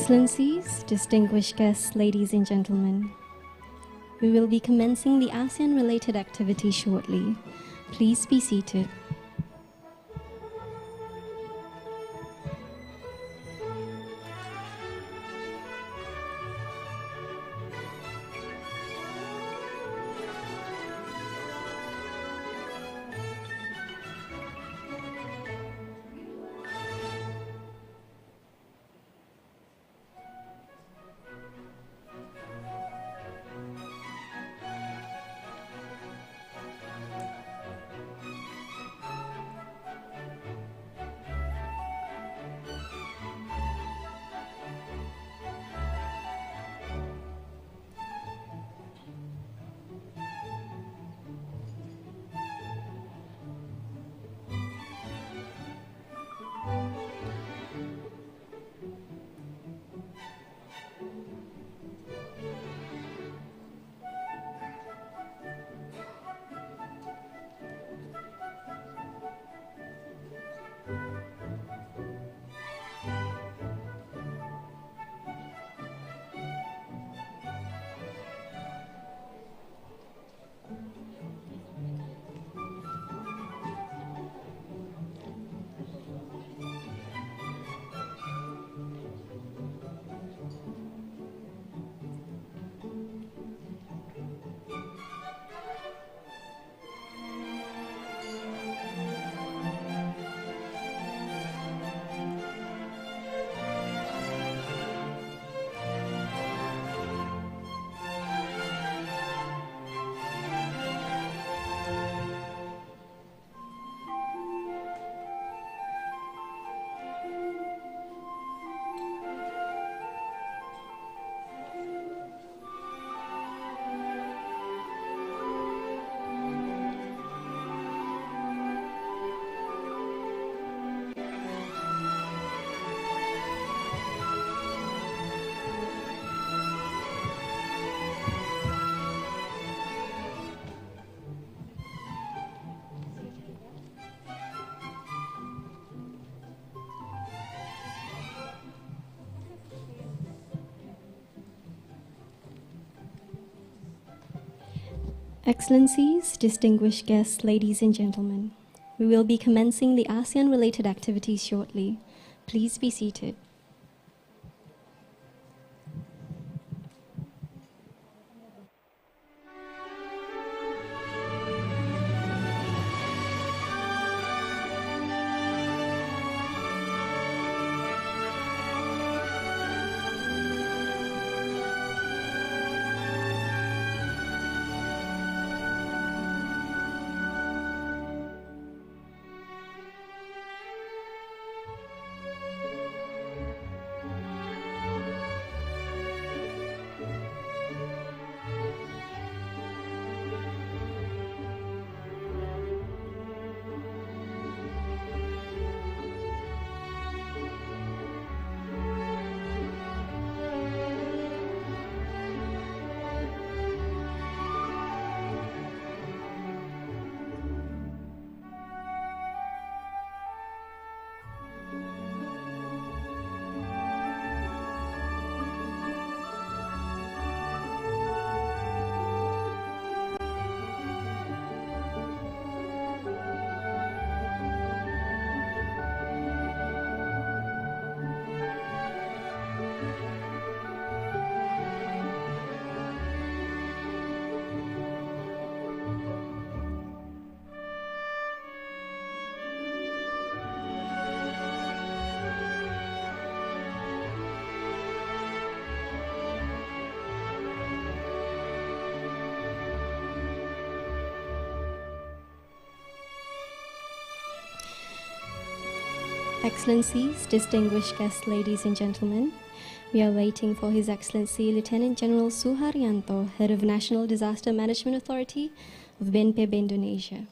Excellencies, distinguished guests, ladies and gentlemen, we will be commencing the ASEAN-related activities shortly. Please be seated. Excellencies, distinguished guests, ladies and gentlemen, we will be commencing the ASEAN-related activities shortly. Please be seated. Excellencies, distinguished guests, ladies and gentlemen, we are waiting for His Excellency Lieutenant General Suharyanto, Head of National Disaster Management Authority of BNPB Indonesia.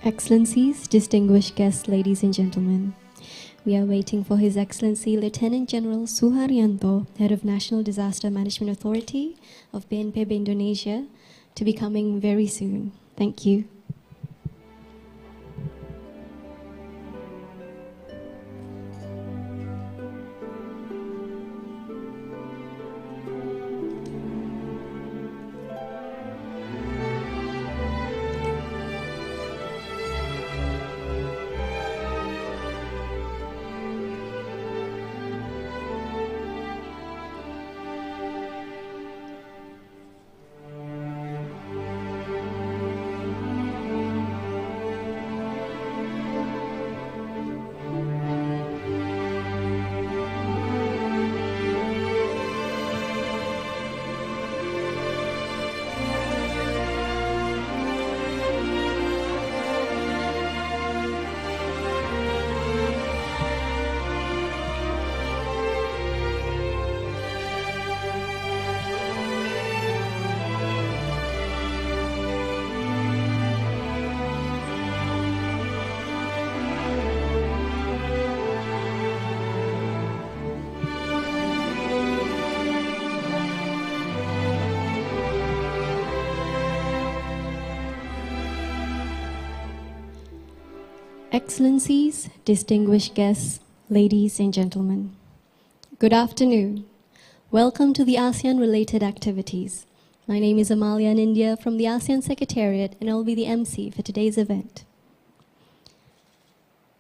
Excellencies, distinguished guests, ladies and gentlemen, we are waiting for His Excellency Lieutenant General Suharyanto, Head of National Disaster Management Authority of BNPB Indonesia, to be coming very soon. Thank you. Excellencies, distinguished guests, ladies and gentlemen, good afternoon. Welcome to the ASEAN-related activities. My name is Amalia in India from the ASEAN Secretariat, and I'll be the MC for today's event.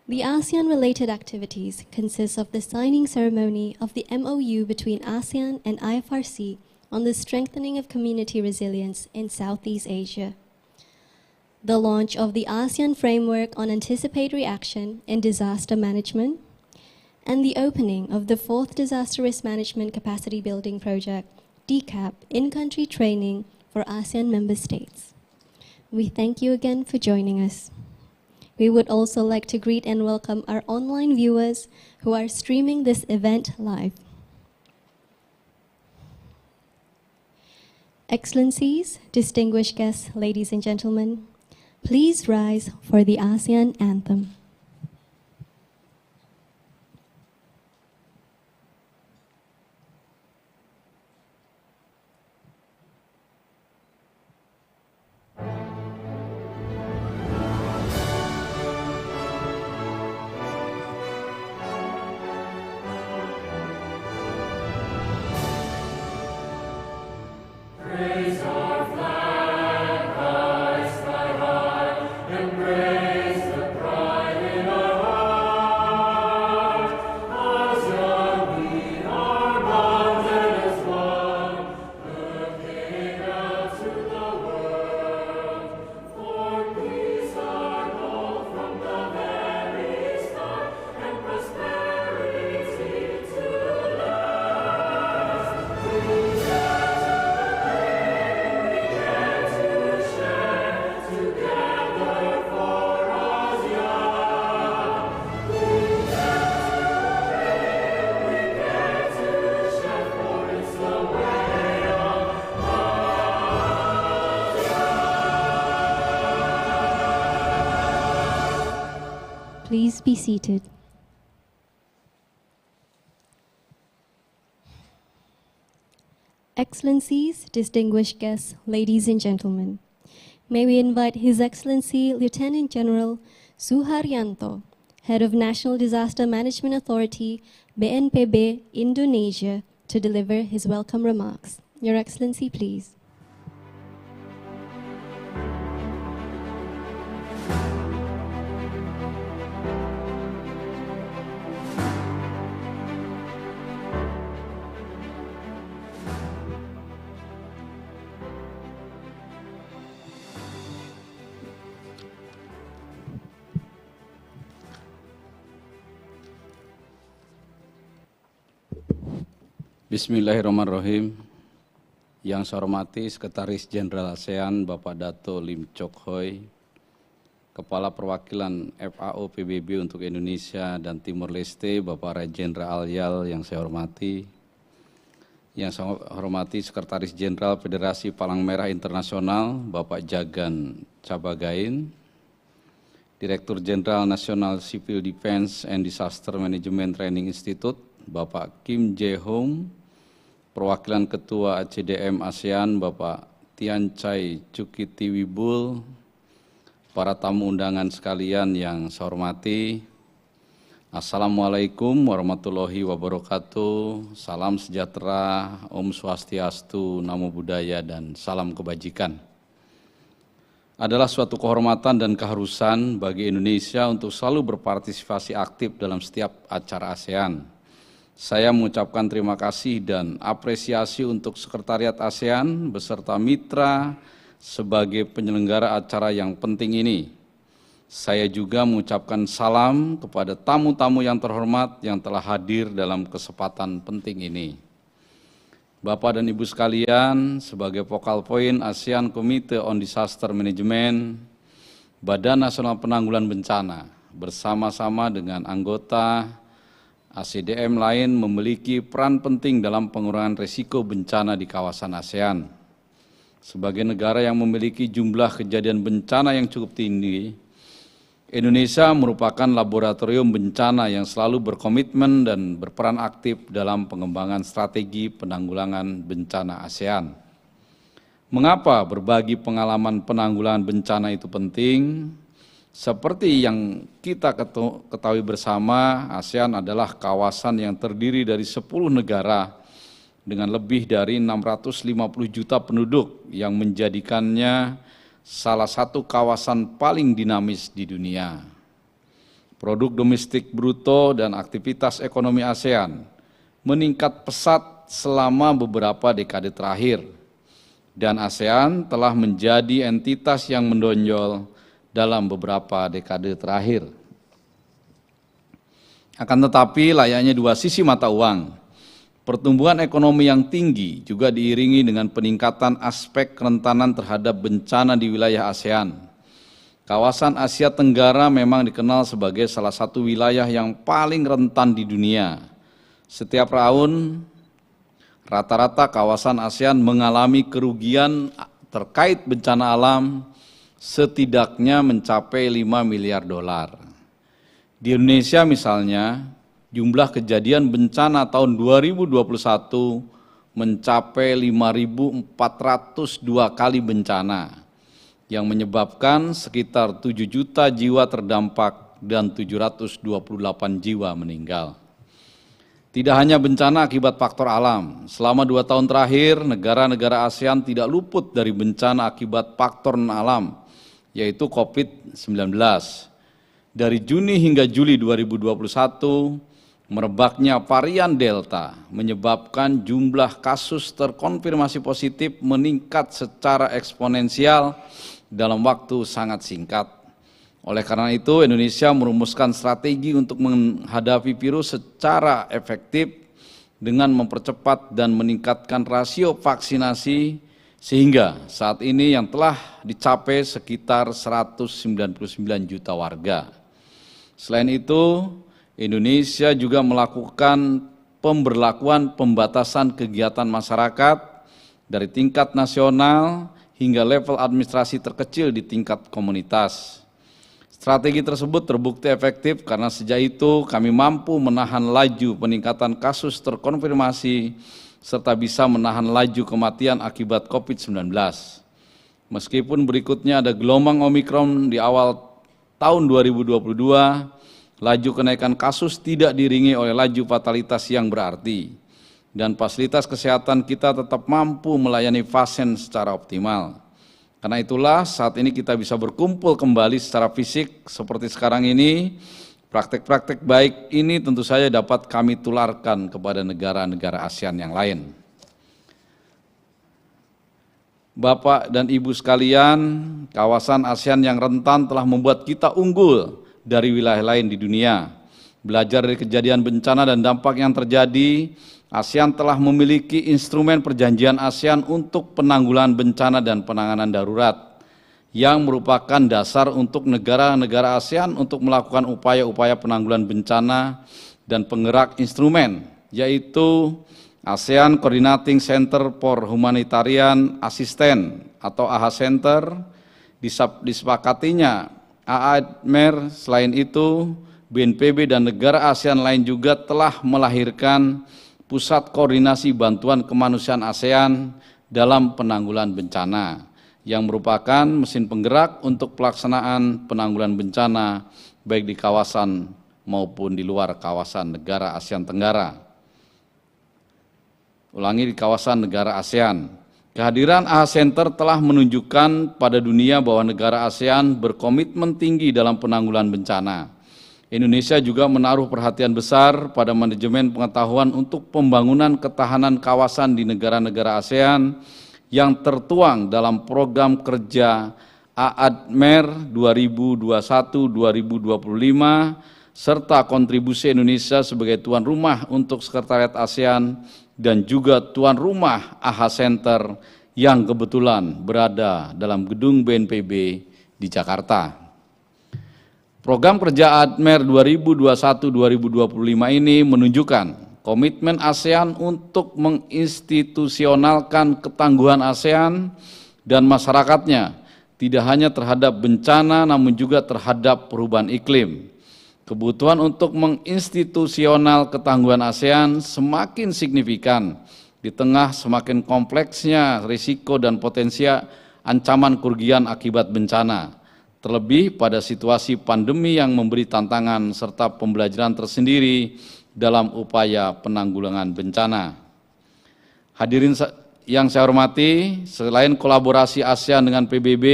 The ASEAN-related activities consist of the signing ceremony of the MOU between ASEAN and IFRC on the strengthening of community resilience in Southeast Asia, the launch of the ASEAN Framework on Anticipatory Action in Disaster Management, and the opening of the 4th Disaster Risk Management Capacity Building Project, DCAP, in-country training for ASEAN member states. We thank you again for joining us. We would also like to greet and welcome our online viewers who are streaming this event live. Excellencies, distinguished guests, ladies and gentlemen, please rise for the ASEAN Anthem. Please be seated. Excellencies, distinguished guests, ladies and gentlemen, may we invite His Excellency Lieutenant General Suharyanto, Head of National Disaster Management Authority, BNPB Indonesia, to deliver his welcome remarks. Your Excellency, please. Bismillahirrahmanirrahim. Yang saya hormati Sekretaris Jenderal ASEAN Bapak Dato Lim Chok Hoi, Kepala Perwakilan FAO PBB untuk Indonesia dan Timor Leste Bapak Jenderal Alyal yang saya hormati, yang saya hormati Sekretaris Jenderal Federasi Palang Merah Internasional Bapak Jagan Cabagain, Direktur Jenderal National Civil Defense and Disaster Management Training Institute, Bapak Kim Jae-hong, perwakilan Ketua ACDM ASEAN, Bapak Tian Chai Cukitiwibul, para tamu undangan sekalian yang saya hormati, Assalamualaikum warahmatullahi wabarakatuh, salam sejahtera, Om Swastiastu, Namo Buddhaya, dan salam kebajikan. Adalah suatu kehormatan dan keharusan bagi Indonesia untuk selalu berpartisipasi aktif dalam setiap acara ASEAN. Saya mengucapkan terima kasih dan apresiasi untuk Sekretariat ASEAN beserta mitra sebagai penyelenggara acara yang penting ini. Saya juga mengucapkan salam kepada tamu-tamu yang terhormat yang telah hadir dalam kesempatan penting ini. Bapak dan Ibu sekalian, sebagai focal point ASEAN Committee on Disaster Management, Badan Nasional Penanggulangan Bencana, bersama-sama dengan anggota ACDM lain memiliki peran penting dalam pengurangan risiko bencana di kawasan ASEAN. Sebagai negara yang memiliki jumlah kejadian bencana yang cukup tinggi, Indonesia merupakan laboratorium bencana yang selalu berkomitmen dan berperan aktif dalam pengembangan strategi penanggulangan bencana ASEAN. Mengapa berbagi pengalaman penanggulangan bencana itu penting? Seperti yang kita ketahui bersama, ASEAN adalah kawasan yang terdiri dari 10 negara dengan lebih dari 650 juta penduduk yang menjadikannya salah satu kawasan paling dinamis di dunia. Produk domestik bruto dan aktivitas ekonomi ASEAN meningkat pesat selama beberapa dekade terakhir, dan ASEAN telah menjadi entitas yang menonjol dalam beberapa dekade terakhir. Akan tetapi layaknya dua sisi mata uang, pertumbuhan ekonomi yang tinggi juga diiringi dengan peningkatan aspek kerentanan terhadap bencana di wilayah ASEAN. Kawasan Asia Tenggara memang dikenal sebagai salah satu wilayah yang paling rentan di dunia. Setiap tahun, rata-rata kawasan ASEAN mengalami kerugian terkait bencana alam setidaknya mencapai 5 miliar dolar. Di Indonesia misalnya, jumlah kejadian bencana tahun 2021 mencapai 5.402 kali bencana yang menyebabkan sekitar 7 juta jiwa terdampak dan 728 jiwa meninggal. Tidak hanya bencana akibat faktor alam, selama 2 tahun terakhir negara-negara ASEAN tidak luput dari bencana akibat faktor non-alam, yaitu COVID-19. Dari Juni hingga Juli 2021, merebaknya varian Delta menyebabkan jumlah kasus terkonfirmasi positif meningkat secara eksponensial dalam waktu sangat singkat. Oleh karena itu, Indonesia merumuskan strategi untuk menghadapi virus secara efektif dengan mempercepat dan meningkatkan rasio vaksinasi sehingga saat ini yang telah dicapai sekitar 199 juta warga. Selain itu, Indonesia juga melakukan pemberlakuan pembatasan kegiatan masyarakat dari tingkat nasional hingga level administrasi terkecil di tingkat komunitas. Strategi tersebut terbukti efektif karena sejak itu kami mampu menahan laju peningkatan kasus terkonfirmasi serta bisa menahan laju kematian akibat COVID-19. Meskipun berikutnya ada gelombang Omikron di awal tahun 2022, laju kenaikan kasus tidak diiringi oleh laju fatalitas yang berarti, dan fasilitas kesehatan kita tetap mampu melayani pasien secara optimal. Karena itulah saat ini kita bisa berkumpul kembali secara fisik seperti sekarang ini. Praktek-praktek baik ini tentu saja dapat kami tularkan kepada negara-negara ASEAN yang lain. Bapak dan Ibu sekalian, kawasan ASEAN yang rentan telah membuat kita unggul dari wilayah lain di dunia. Belajar dari kejadian bencana dan dampak yang terjadi, ASEAN telah memiliki instrumen perjanjian ASEAN untuk penanggulangan bencana dan penanganan darurat yang merupakan dasar untuk negara-negara ASEAN untuk melakukan upaya-upaya penanggulangan bencana dan penggerak instrumen, yaitu ASEAN Coordinating Center for Humanitarian Assistance atau AHA Center. Disepakatinya ASEAN, selain itu, BNPB dan negara ASEAN lain juga telah melahirkan Pusat Koordinasi Bantuan Kemanusiaan ASEAN dalam penanggulangan bencana, yang merupakan mesin penggerak untuk pelaksanaan penanggulangan bencana baik di kawasan maupun di luar kawasan negara ASEAN Tenggara. Ulangi, di kawasan negara ASEAN. Kehadiran AHA Center telah menunjukkan pada dunia bahwa negara ASEAN berkomitmen tinggi dalam penanggulangan bencana. Indonesia juga menaruh perhatian besar pada manajemen pengetahuan untuk pembangunan ketahanan kawasan di negara-negara ASEAN yang tertuang dalam program kerja ASEAN 2021-2025 serta kontribusi Indonesia sebagai tuan rumah untuk Sekretariat ASEAN dan juga tuan rumah AHA Center yang kebetulan berada dalam gedung BNPB di Jakarta. Program kerja ASEAN 2021-2025 ini menunjukkan komitmen ASEAN untuk menginstitusionalkan ketangguhan ASEAN dan masyarakatnya, tidak hanya terhadap bencana namun juga terhadap perubahan iklim. Kebutuhan untuk menginstitusional ketangguhan ASEAN semakin signifikan di tengah semakin kompleksnya risiko dan potensi ancaman kerugian akibat bencana, terlebih pada situasi pandemi yang memberi tantangan serta pembelajaran tersendiri dalam upaya penanggulangan bencana. Hadirin yang saya hormati, selain kolaborasi ASEAN dengan PBB,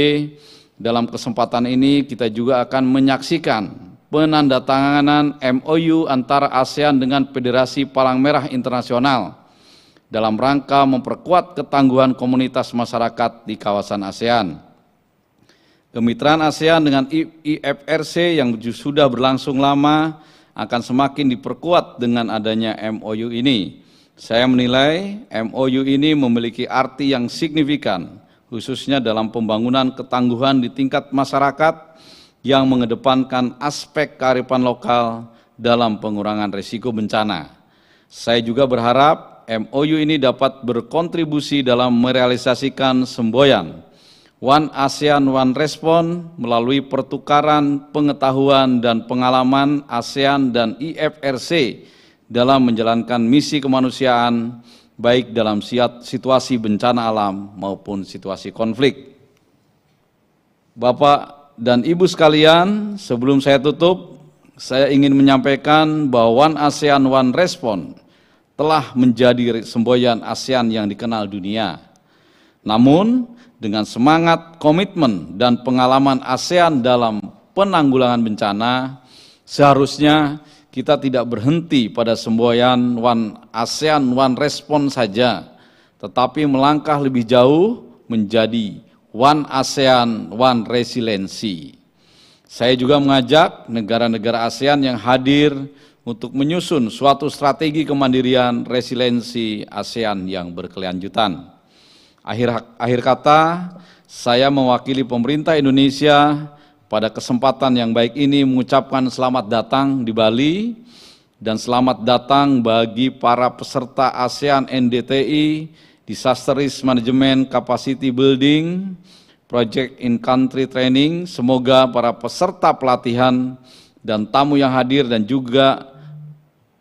dalam kesempatan ini kita juga akan menyaksikan penandatanganan MOU antara ASEAN dengan Federasi Palang Merah Internasional dalam rangka memperkuat ketangguhan komunitas masyarakat di kawasan ASEAN. Kemitraan ASEAN dengan IFRC yang sudah berlangsung lama akan semakin diperkuat dengan adanya MOU ini. Saya menilai MOU ini memiliki arti yang signifikan, khususnya dalam pembangunan ketangguhan di tingkat masyarakat yang mengedepankan aspek kearifan lokal dalam pengurangan risiko bencana. Saya juga berharap MOU ini dapat berkontribusi dalam merealisasikan semboyan One ASEAN One Response melalui pertukaran pengetahuan dan pengalaman ASEAN dan IFRC dalam menjalankan misi kemanusiaan baik dalam situasi bencana alam maupun situasi konflik. Bapak dan Ibu sekalian, sebelum saya tutup, saya ingin menyampaikan bahwa One ASEAN One Response telah menjadi semboyan ASEAN yang dikenal dunia. Namun, dengan semangat, komitmen, dan pengalaman ASEAN dalam penanggulangan bencana, seharusnya kita tidak berhenti pada semboyan One ASEAN One Response saja, tetapi melangkah lebih jauh menjadi One ASEAN One Resiliency. Saya juga mengajak negara-negara ASEAN yang hadir untuk menyusun suatu strategi kemandirian resiliensi ASEAN yang berkelanjutan. Akhir kata, saya mewakili pemerintah Indonesia pada kesempatan yang baik ini mengucapkan selamat datang di Bali dan selamat datang bagi para peserta ASEAN NDTI Disaster Risk Management Capacity Building, Project in Country Training. Semoga para peserta pelatihan dan tamu yang hadir dan juga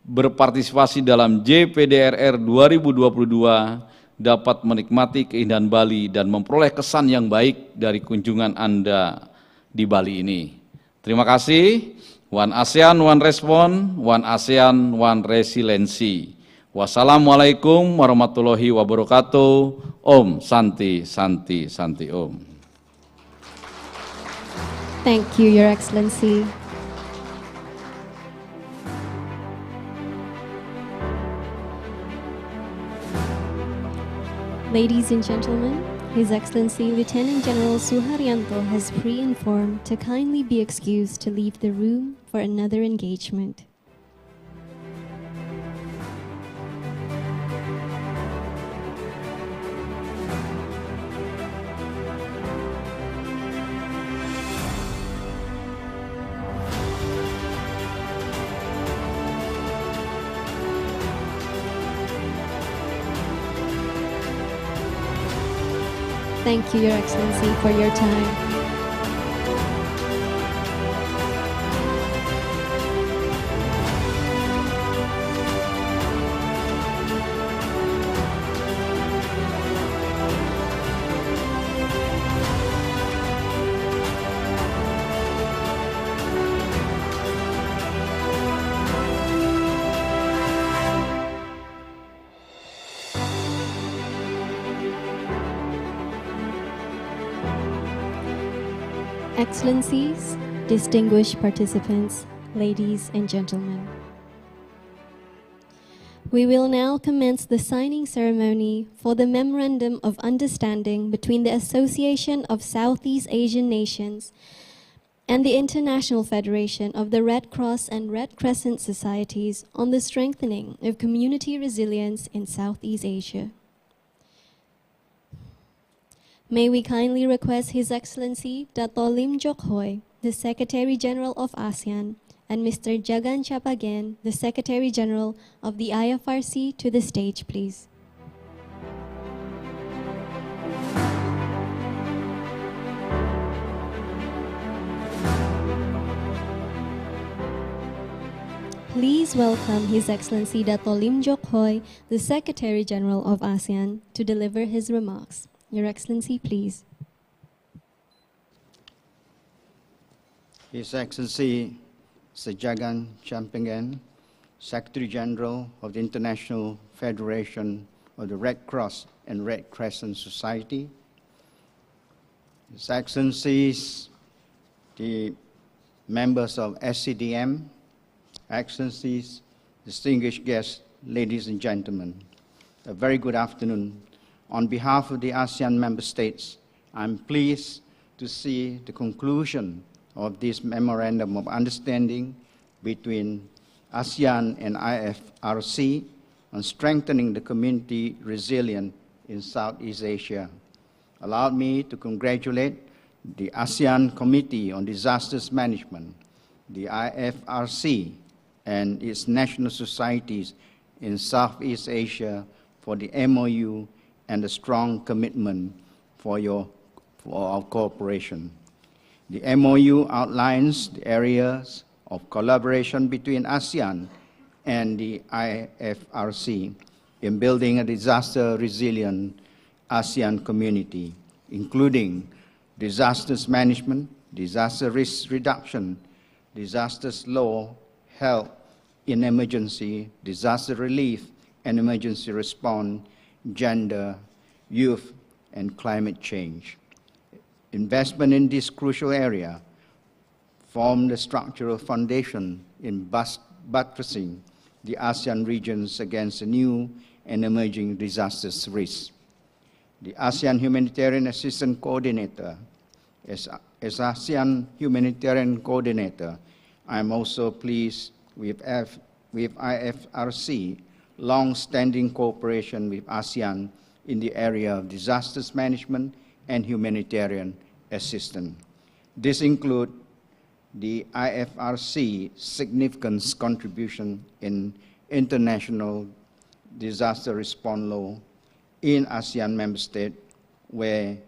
berpartisipasi dalam JPDRR 2022 dapat menikmati keindahan Bali dan memperoleh kesan yang baik dari kunjungan Anda di Bali ini. Terima kasih. One ASEAN, One Response, One ASEAN, One Resiliency. Wassalamualaikum warahmatullahi wabarakatuh. Om Santi, Santi, Santi Om. Thank you, Your Excellency. Ladies and gentlemen, His Excellency Lieutenant General Suharyanto has pre-informed to kindly be excused to leave the room for another engagement. Thank you, Your Excellency, for your time. Excellencies, distinguished participants, ladies and gentlemen. We will now commence the signing ceremony for the Memorandum of Understanding between the Association of Southeast Asian Nations and the International Federation of the Red Cross and Red Crescent Societies on the strengthening of community resilience in Southeast Asia. May we kindly request His Excellency Dato' Lim Jock Hoi, the Secretary General of ASEAN, and Mr. Jagan Chapagen, the Secretary General of the IFRC, to the stage, please. Please welcome His Excellency Dato' Lim Jock Hoi, the Secretary General of ASEAN, to deliver his remarks. Your Excellency, please. His Excellency Sir Jagan Chapagen, Secretary General of the International Federation of the Red Cross and Red Crescent Society, His Excellencies, the members of SCDM, Excellencies, distinguished guests, ladies and gentlemen, a very good afternoon. On behalf of the ASEAN member states, I'm pleased to see the conclusion of this Memorandum of Understanding between ASEAN and IFRC on strengthening the community resilience in Southeast Asia. Allow me to congratulate the ASEAN Committee on Disasters Management, the IFRC, and its national societies in Southeast Asia for the MOU and a strong commitment for our cooperation. The MOU outlines the areas of collaboration between ASEAN and the IFRC in building a disaster-resilient ASEAN community, including disasters management, disaster risk reduction, disasters law, health in emergency, disaster relief and emergency response, gender, youth, and climate change. Investment in this crucial area form the structural foundation in buttressing the ASEAN regions against the new and emerging disasters risks. The ASEAN Humanitarian Assistance Coordinator, as ASEAN Humanitarian Coordinator, I am also pleased with IFRC long-standing cooperation with ASEAN in the area of disasters management and humanitarian assistance. This includes the IFRC significant contribution in international disaster response law in ASEAN member states, where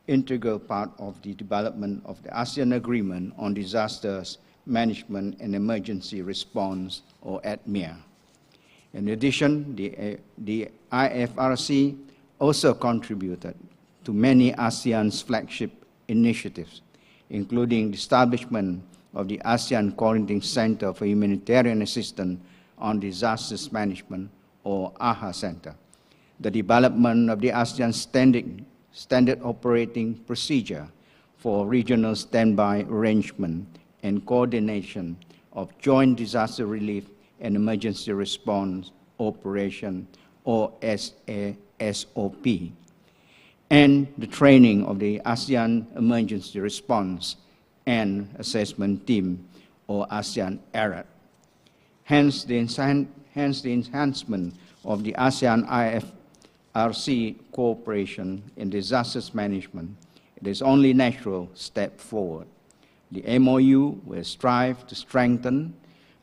integral part of the development of the ASEAN Agreement on Disasters Management and Emergency Response, or ADMIR. In addition, the IFRC also contributed to many ASEAN's flagship initiatives, including the establishment of the ASEAN Coordinating Center for Humanitarian Assistance on Disasters Management, or AHA Center, the development of the ASEAN Standard Operating Procedure for regional standby arrangement and coordination of joint disaster relief and emergency response operation, or SASOP, and the training of the ASEAN Emergency Response and Assessment Team, or ASEAN ARAT. Hence the enhancement of the ASEAN IFRC cooperation in disasters management. It is only natural step forward. The MOU will strive to strengthen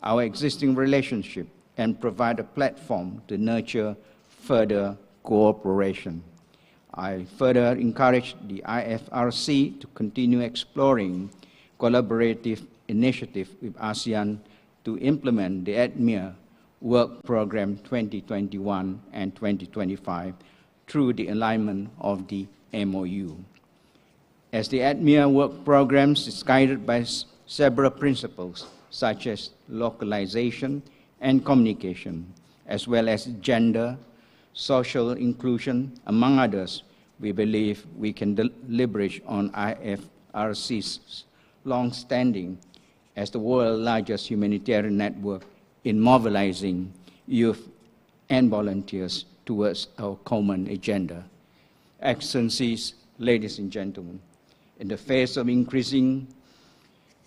our existing relationship and provide a platform to nurture further cooperation. I further encourage the IFRC to continue exploring collaborative initiatives with ASEAN to implement the ADMIR Work Program 2021 and 2025 through the alignment of the MOU. As the ADMIR Work Programs is guided by several principles, such as localization and communication, as well as gender, social inclusion, among others, we believe we can leverage on IFRC's long-standing as the world's largest humanitarian network in mobilizing youth and volunteers towards our common agenda. Excellencies, ladies and gentlemen, in the face of increasing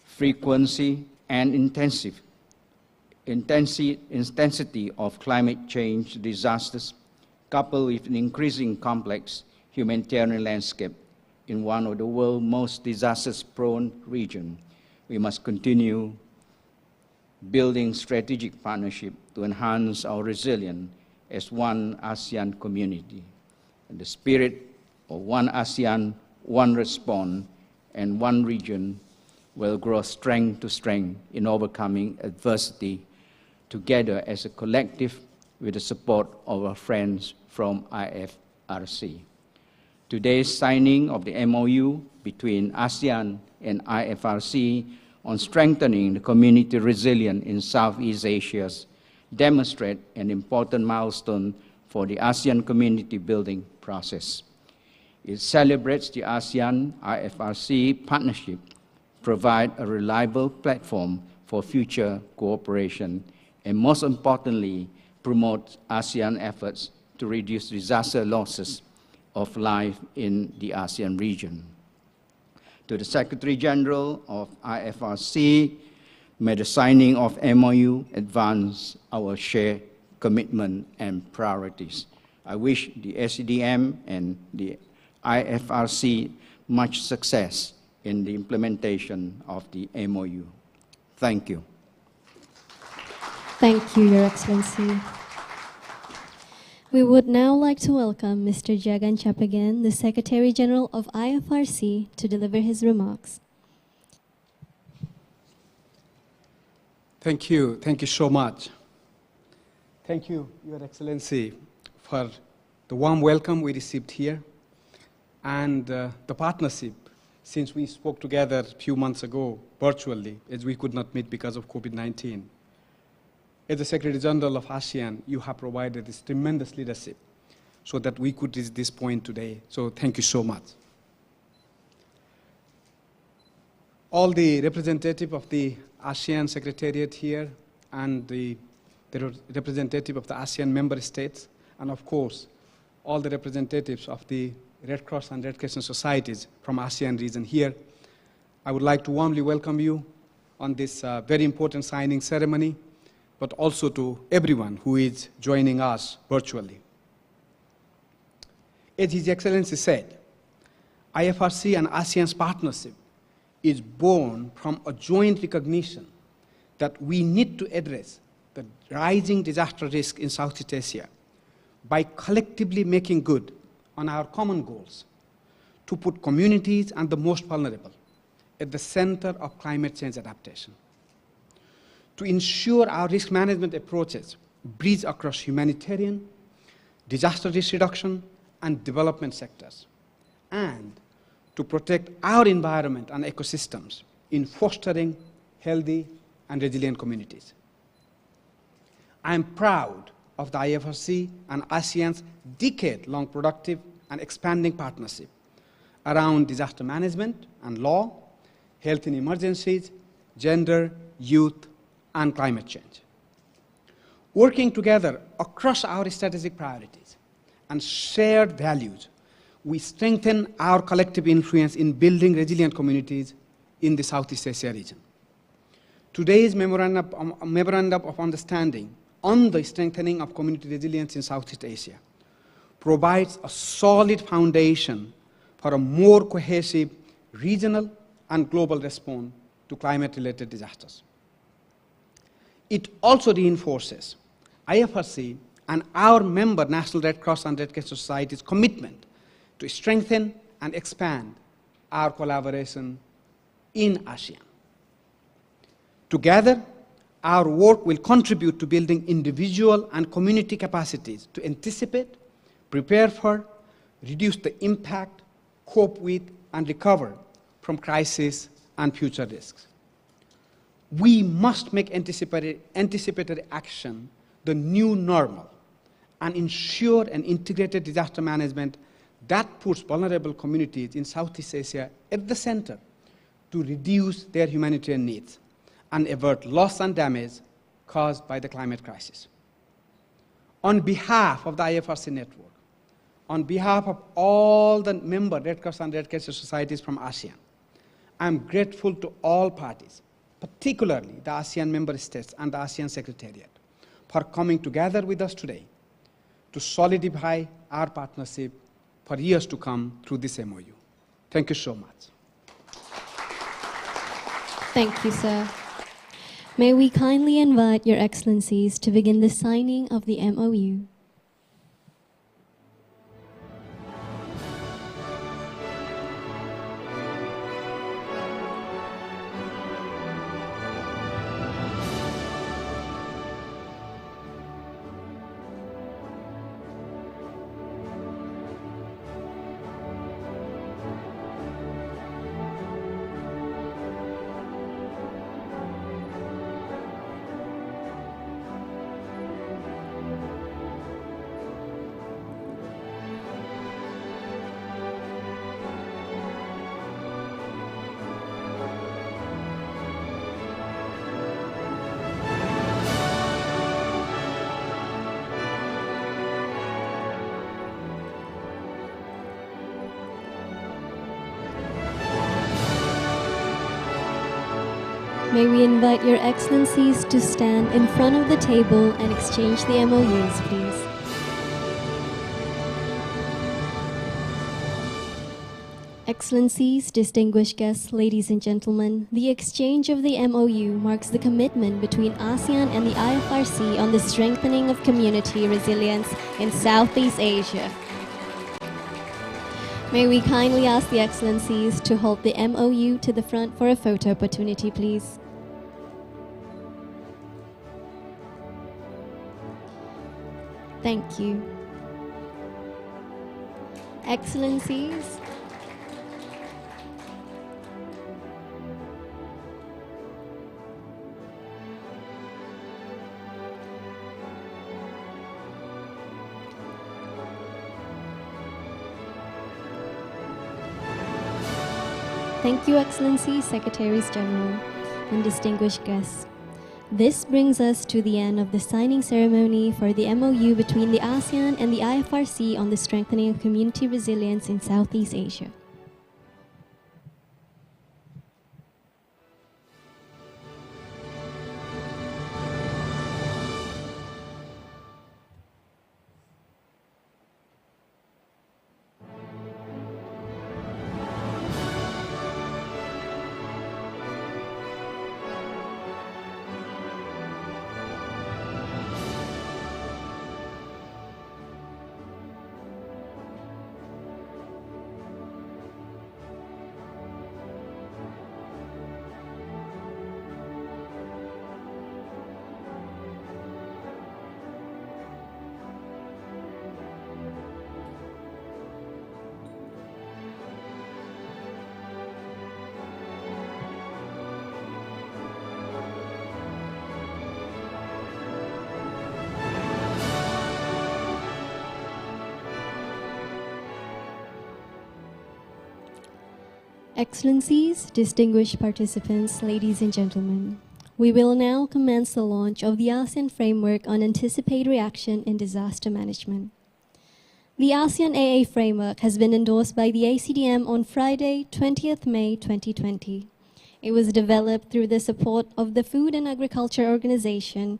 frequency and intensity of climate change disasters, coupled with an increasing complex humanitarian landscape in one of the world's most disaster-prone regions, we must continue building strategic partnership to enhance our resilience as one ASEAN community. In the spirit of one ASEAN, one response, and one region will grow strength to strength in overcoming adversity together as a collective with the support of our friends from IFRC. Today's signing of the MOU between ASEAN and IFRC on strengthening the community resilience in Southeast Asia demonstrate an important milestone for the ASEAN community building process. It celebrates the ASEAN-IFRC partnership, provide a reliable platform for future cooperation, and most importantly, promote ASEAN efforts to reduce disaster losses of life in the ASEAN region. To the Secretary General of IFRC, may the signing of MOU advance our shared commitment and priorities. I wish the ASEAN and the IFRC much success in the implementation of the MOU. Thank you. Thank you, Your Excellency. We would now like to welcome Mr. Jagan Chapagan, the Secretary General of IFRC, to deliver his remarks. Thank you so much. Thank you, Your Excellency, for the warm welcome we received here and the partnership since we spoke together a few months ago virtually, as we could not meet because of COVID-19. As the Secretary General of ASEAN, you have provided this tremendous leadership so that we could reach this point today. So thank you so much. All the representatives of the ASEAN Secretariat here and the representative of the ASEAN member states, and of course, all the representatives of the Red Cross and Red Crescent societies from ASEAN region here, I would like to warmly welcome you on this very important signing ceremony, but also to everyone who is joining us virtually. As His Excellency said, IFRC and ASEAN's partnership is born from a joint recognition that we need to address the rising disaster risk in Southeast Asia by collectively making good on our common goals to put communities and the most vulnerable at the center of climate change adaptation, to ensure our risk management approaches bridge across humanitarian, disaster risk reduction, and development sectors, and to protect our environment and ecosystems in fostering healthy and resilient communities. I am proud of the IFRC and ASEAN's decade-long productive and expanding partnership around disaster management and law, health in emergencies, gender, youth, and climate change. Working together across our strategic priorities and shared values, we strengthen our collective influence in building resilient communities in the Southeast Asia region. Today's Memorandum of Understanding on the strengthening of community resilience in Southeast Asia provides a solid foundation for a more cohesive regional and global response to climate-related disasters. It also reinforces IFRC and our member National Red Cross and Red Crescent Society's commitment to strengthen and expand our collaboration in ASEAN. Together, our work will contribute to building individual and community capacities to anticipate, prepare for, reduce the impact, cope with, and recover from crisis and future risks. We must make anticipatory action the new normal and ensure an integrated disaster management that puts vulnerable communities in Southeast Asia at the center to reduce their humanitarian needs and avert loss and damage caused by the climate crisis. On behalf of the IFRC network, on behalf of all the member Red Cross and Red Crescent societies from ASEAN, I am grateful to all parties, particularly the ASEAN member states and the ASEAN Secretariat, for coming together with us today to solidify our partnership for years to come through this MOU. Thank you so much. Thank you, sir. May we kindly invite Your Excellencies to begin the signing of the MOU. May we invite Your Excellencies to stand in front of the table and exchange the MOUs, please. Excellencies, distinguished guests, ladies and gentlemen, the exchange of the MOU marks the commitment between ASEAN and the IFRC on the strengthening of community resilience in Southeast Asia. May we kindly ask the Excellencies to hold the MOU to the front for a photo opportunity, please. Thank you. Excellencies, thank you, Excellencies, Secretaries General, and distinguished guests. This brings us to the end of the signing ceremony for the MOU between the ASEAN and the IFRC on the strengthening of community resilience in Southeast Asia. Excellencies, distinguished participants, ladies and gentlemen, we will now commence the launch of the ASEAN Framework on Anticipatory Action in Disaster Management. The ASEAN AA Framework has been endorsed by the ACDM on Friday, 20th May 2020. It was developed through the support of the Food and Agriculture Organization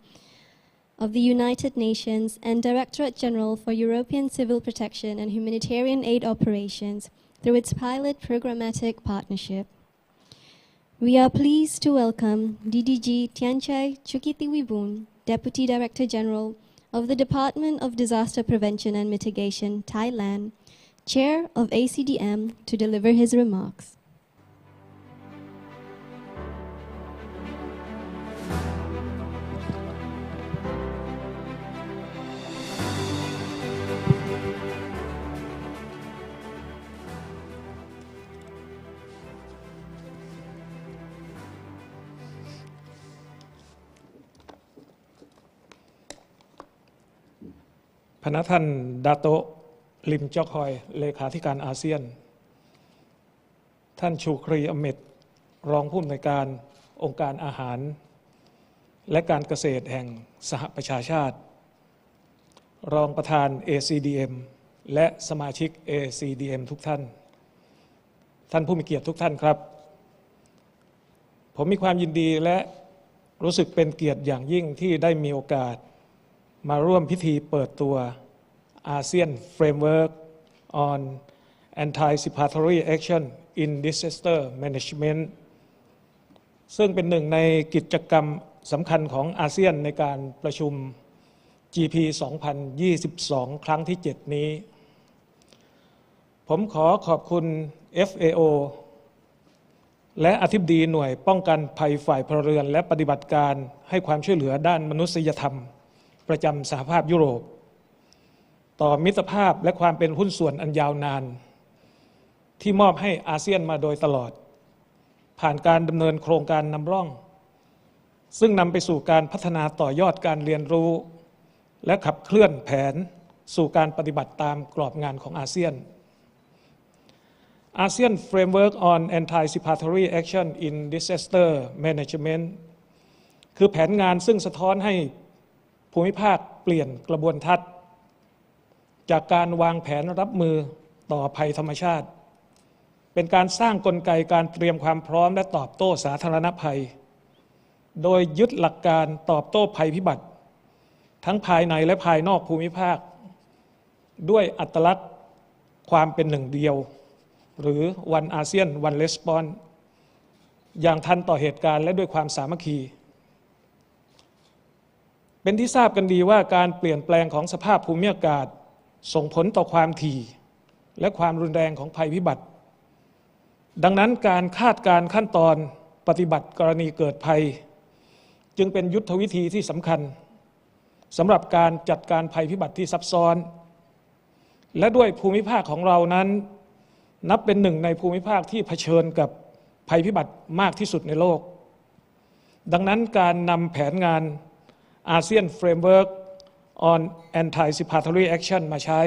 of the United Nations and Directorate General for European Civil Protection and Humanitarian Aid Operations through its pilot programmatic partnership. We are pleased to welcome DDG Tianchai Chukitiwibun, Deputy Director General of the Department of Disaster Prevention and Mitigation, Thailand, Chair of ACDM, to deliver his remarks.พนักท่านดาโตะลิมจอกฮอยเลขาธิการอาเซียนท่านชูครีอเมด รองผู้อำนวยการองค์การอาหารและการเกษตรแห่งสหประชาชาติรองประธาน ACDM และสมาชิก ACDM ทุกท่านท่านผู้มีเกียรติทุกท่านครับผมมีความยินดีและรู้สึกเป็นเกียรติอย่างยิ่งที่ได้มีโอกาสมาร่วมพิธีเปิดตัว ASEAN Framework on Anticipatory Action in Disaster Management ซึ่งเป็นหนึ่งในกิจกรรมสำคัญของอาเซียนในการประชุม GP 2022 ครั้งที่ 7 นี้ผมขอขอบคุณ FAO และอธิบดีหน่วยป้องกันภัยฝ่ายพลเรือนและปฏิบัติการให้ความช่วยเหลือด้านมนุษยธรรมประจำสหภาพยุโรปต่อมิตรภาพและความเป็นหุ้นส่วนอันยาวนานที่มอบให้อาเซียนมาโดยตลอดผ่านการดำเนินโครงการนำร่องซึ่งนำไปสู่การพัฒนาต่อยอดการเรียนรู้และขับเคลื่อนแผนสู่การปฏิบัติตามกรอบงานของอาเซียน ASEAN Framework on Anticipatory Action in Disaster Management คือแผนงานซึ่งสะท้อนให้ภูมิภาคเปลี่ยนกระบวนทัศน์จากการวางแผนรับมือต่อภัยธรรมชาติเป็นการสร้างกลไกการเตรียมความพร้อมและตอบโต้สาธารณภัยโดยยึดหลักการตอบโต้ภัยพิบัติทั้งภายในและภายนอกภูมิภาคด้วยอัตลักษณ์ความเป็นหนึ่งเดียวหรือ One ASEAN One Response อย่างทันต่อเหตุการณ์และด้วยความสามัคคีเป็นที่ทราบกันดีว่าการเปลี่ยนแปลงของสภาพภูมิอากาศส่งผลต่อความถี่และความรุนแรงของภัยพิบัติดังนั้นการคาดการณ์ขั้นตอนปฏิบัติกรณีเกิดภัยจึงเป็นยุทธวิธีที่สำคัญสำหรับการจัดการภัยพิบัติที่ซับซ้อนและด้วยภูมิภาคของเรานั้นนับเป็นหนึ่งในภูมิภาคที่เผชิญกับภัยพิบัติมากที่สุดในโลกดังนั้นการนำแผนงาน ASEAN Framework on Anticipatory Action มาใช้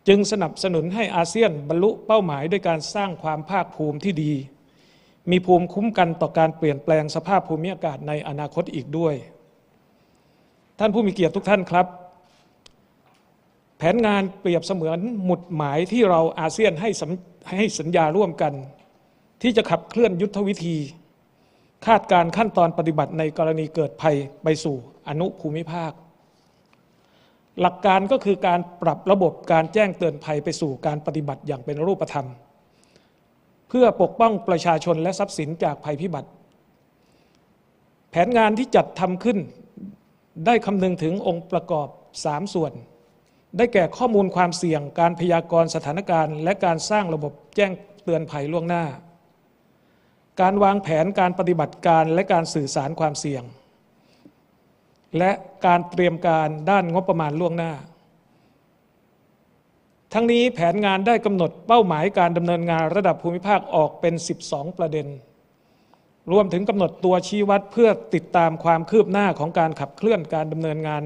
จึงสนับสนุนให้อาเซียนบรรลุเป้าหมายด้วยการสร้างความภาคภูมิที่ดีมีภูมิคุ้มกันต่อการเปลี่ยนแปลงสภาพภูมิอากาศในอนาคตอีกด้วยท่านผู้มีเกียรติทุกท่านครับแผนงานเปรียบเสมือนหมุดหมายที่เราอาเซียนให้สัญญาร่วมกันที่จะขับเคลื่อนยุทธวิธีคาดการณ์ขั้นตอนปฏิบัติในกรณีเกิดภัยไปสู่อนุภูมิภาคหลักการก็คือการปรับระบบการแจ้งเตือนภัยไปสู่การปฏิบัติอย่างเป็นรูปธรรมเพื่อปกป้องประชาชนและทรัพย์สินจากภัยพิบัติแผนงานที่จัดทำขึ้นได้คำนึงถึงองค์ประกอบ3ส่วนได้แก่ข้อมูลความเสี่ยงการพยากรณ์สถานการณ์และการสร้างระบบแจ้งเตือนภัยล่วงหน้าการวางแผนการปฏิบัติการและการสื่อสารความเสี่ยงและการเตรียมการด้านงบประมาณล่วงหน้าทั้งนี้แผนงานได้กำหนดเป้าหมายการดำเนินงานระดับภูมิภาคออกเป็น12ประเด็นรวมถึงกำหนดตัวชี้วัดเพื่อติดตามความคืบหน้าของการขับเคลื่อนการดำเนินงาน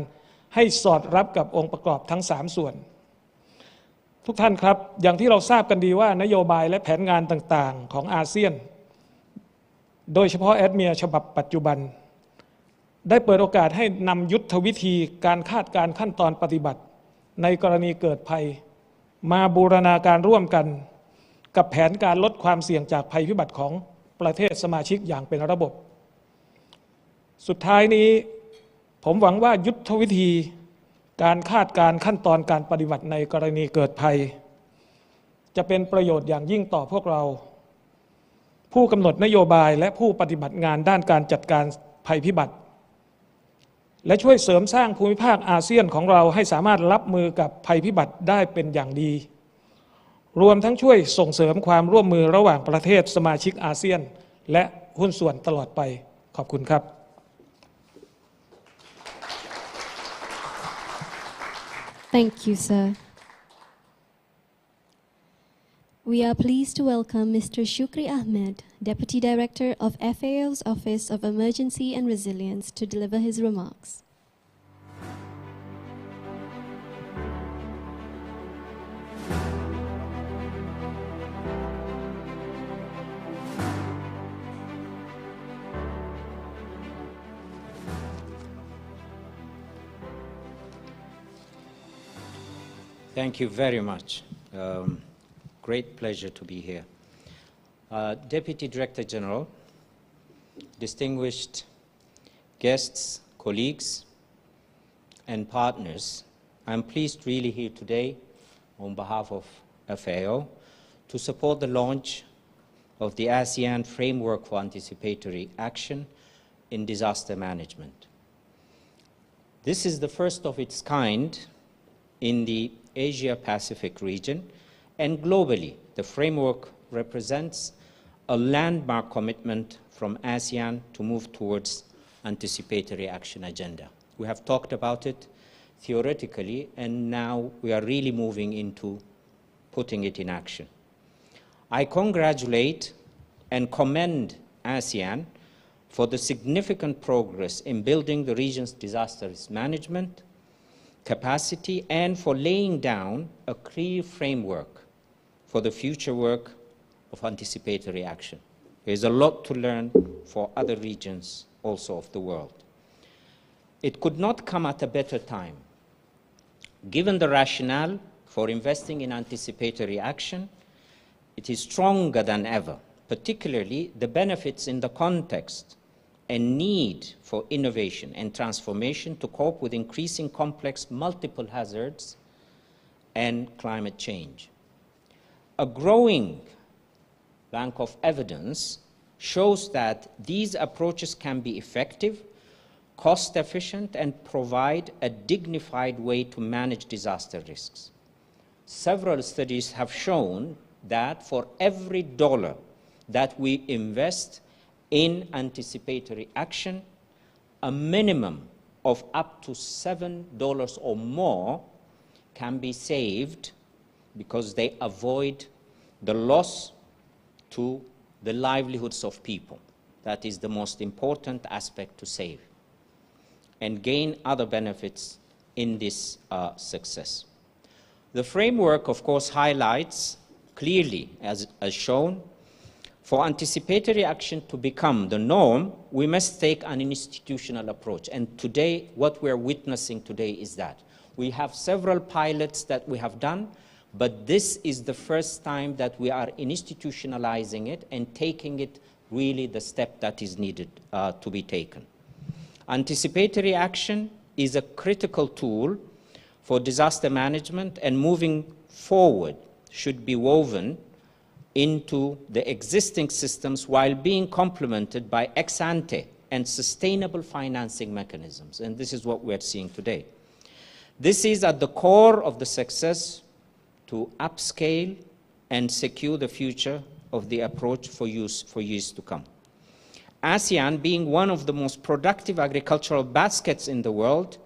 ให้สอดรับกับองค์ประกอบทั้ง3ส่วนทุกท่านครับอย่างที่เราทราบกันดีว่านโยบายและแผนงานต่างๆของอาเซียนโดยเฉพาะแอดเมียฉบับปัจจุบันได้เปิดโอกาสให้นำยุทธวิธีการคาดการณ์ขั้นตอนปฏิบัติในกรณีเกิดภัยมาบูรณาการร่วมกันกับแผนการลดความเสี่ยงจากภัยพิบัติของประเทศสมาชิกอย่างเป็นระบบสุดท้ายนี้ผมหวังว่ายุทธวิธีการคาดการณ์ขั้นตอนการปฏิบัติในกรณีเกิดภัยจะเป็นประโยชน์อย่างยิ่งต่อพวกเราผู้กำหนดนโยบายและผู้ปฏิบัติงานด้านการจัดการภัยพิบัติและช่วยเสริมสร้างภูมิภาคอาเซียนของเราให้สามารถรับมือกับภัยพิบัติได้เป็นอย่างดีรวมทั้งช่วยส่งเสริมความร่วมมือระหว่างประเทศสมาชิกอาเซียนและหุ้นส่วนตลอดไปขอบคุณครับ Thank you, sir. We are pleased to welcome Mr. Shukri Ahmed, Deputy Director of FAO's Office of Emergency and Resilience, to deliver his remarks. Thank you very much. Great pleasure to be here. Deputy Director General, distinguished guests, colleagues, and partners, I'm pleased really here today on behalf of FAO to support the launch of the ASEAN Framework for Anticipatory Action in Disaster Management. This is the first of its kind in the Asia-Pacific region, and globally, the framework represents a landmark commitment from ASEAN to move towards anticipatory action agenda. We have talked about it theoretically, and now we are really moving into putting it in action. I congratulate and commend ASEAN for the significant progress in building the region's disaster risk management capacity and for laying down a clear framework for the future work of anticipatory action. There's a lot to learn for other regions also of the world. It could not come at a better time. Given the rationale for investing in anticipatory action, it is stronger than ever, particularly the benefits in the context and need for innovation and transformation to cope with increasing complex multiple hazards and climate change. A growing bank of evidence shows that these approaches can be effective, cost-efficient, and provide a dignified way to manage disaster risks. Several studies have shown that for every dollar that we invest in anticipatory action, a minimum of up to $7 or more can be saved because they avoid the loss to the livelihoods of people. That is the most important aspect to save, and gain other benefits in this success. The framework, of course, highlights clearly, as shown, for anticipatory action to become the norm, we must take an institutional approach. And today, what we're witnessing today is that. We have several pilots that we have done, but this is the first time that we are institutionalizing it and taking it really the step that is needed to be taken. Anticipatory action is a critical tool for disaster management, and moving forward should be woven into the existing systems while being complemented by ex-ante and sustainable financing mechanisms. And this is what we're seeing today. This is at the core of the success to upscale and secure the future of the approach for years to come. ASEAN, being one of the most productive agricultural baskets in the world,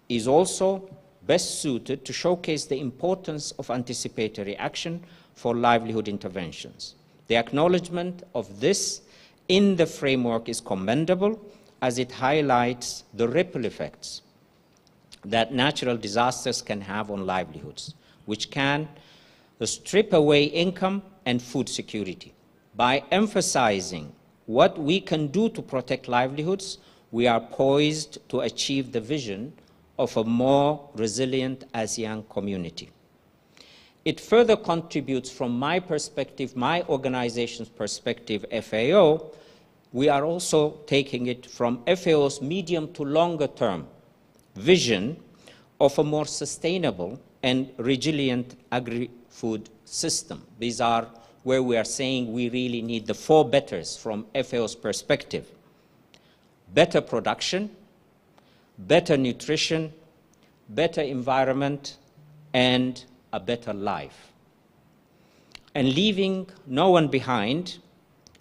is also best suited to showcase the importance of anticipatory action for livelihood interventions. The acknowledgement of this in the framework is commendable, as it highlights the ripple effects that natural disasters can have on livelihoods, which can strip away income and food security. By emphasizing what we can do to protect livelihoods, we are poised to achieve the vision of a more resilient ASEAN community. It further contributes, from my perspective, my organization's perspective, FAO. We are also taking it from FAO's medium to longer term vision of a more sustainable and resilient agri-food system. These are where we are saying we really need the four betters from FAO's perspective: better production, better nutrition, better environment, and a better life. And leaving no one behind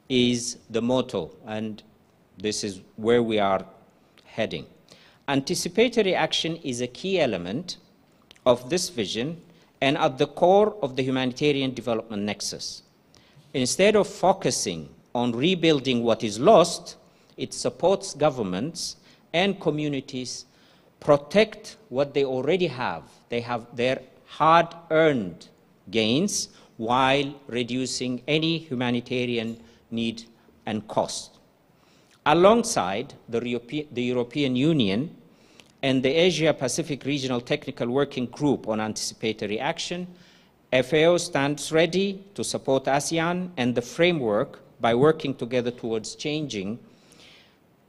is the motto, and this is where we are heading. Anticipatory action is a key element of this vision and at the core of the humanitarian development nexus. Instead of focusing on rebuilding what is lost, it supports governments and communities protect what they already have. They have their hard-earned gains while reducing any humanitarian need and cost. Alongside, the European Union and the Asia-Pacific Regional Technical Working Group on Anticipatory Action, FAO stands ready to support ASEAN and the framework by working together towards changing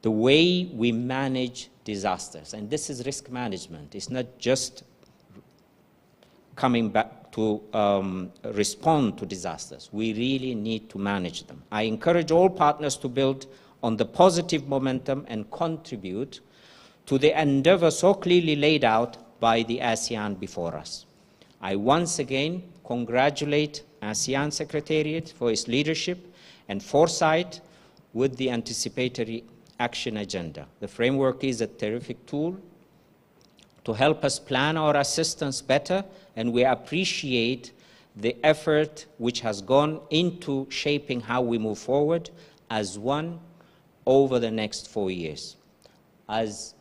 the way we manage disasters. And this is risk management. It's not just coming back to respond to disasters. We really need to manage them. I encourage all partners to build on the positive momentum and contribute to the endeavor so clearly laid out by the ASEAN before us. I once again congratulate ASEAN Secretariat for its leadership and foresight with the Anticipatory Action Agenda. The framework is a terrific tool to help us plan our assistance better, and we appreciate the effort which has gone into shaping how we move forward as one over the next 4 years. As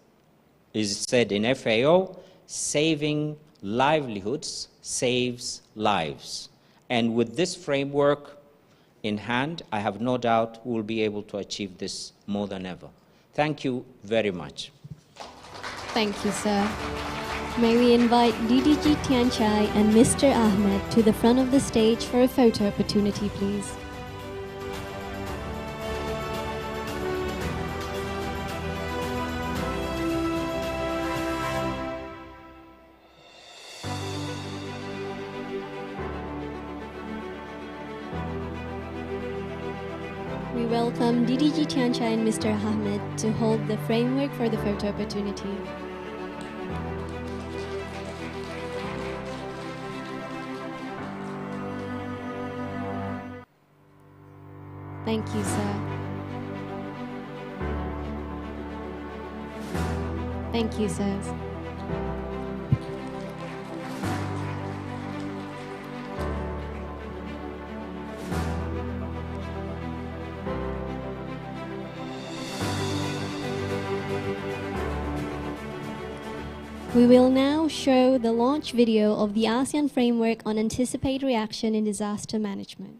is said in FAO, saving livelihoods saves lives. And with this framework in hand, I have no doubt we will be able to achieve this more than ever. Thank you very much. Thank you, sir. May we invite DDG Tian Chai and Mr. Ahmed to the front of the stage for a photo opportunity, please. We welcome DDG Tian Chai and Mr. Ahmed to hold the framework for the photo opportunity. Thank you, sir. Thank you, sirs. We will now show the launch video of the ASEAN Framework on Anticipatory Action in Disaster Management.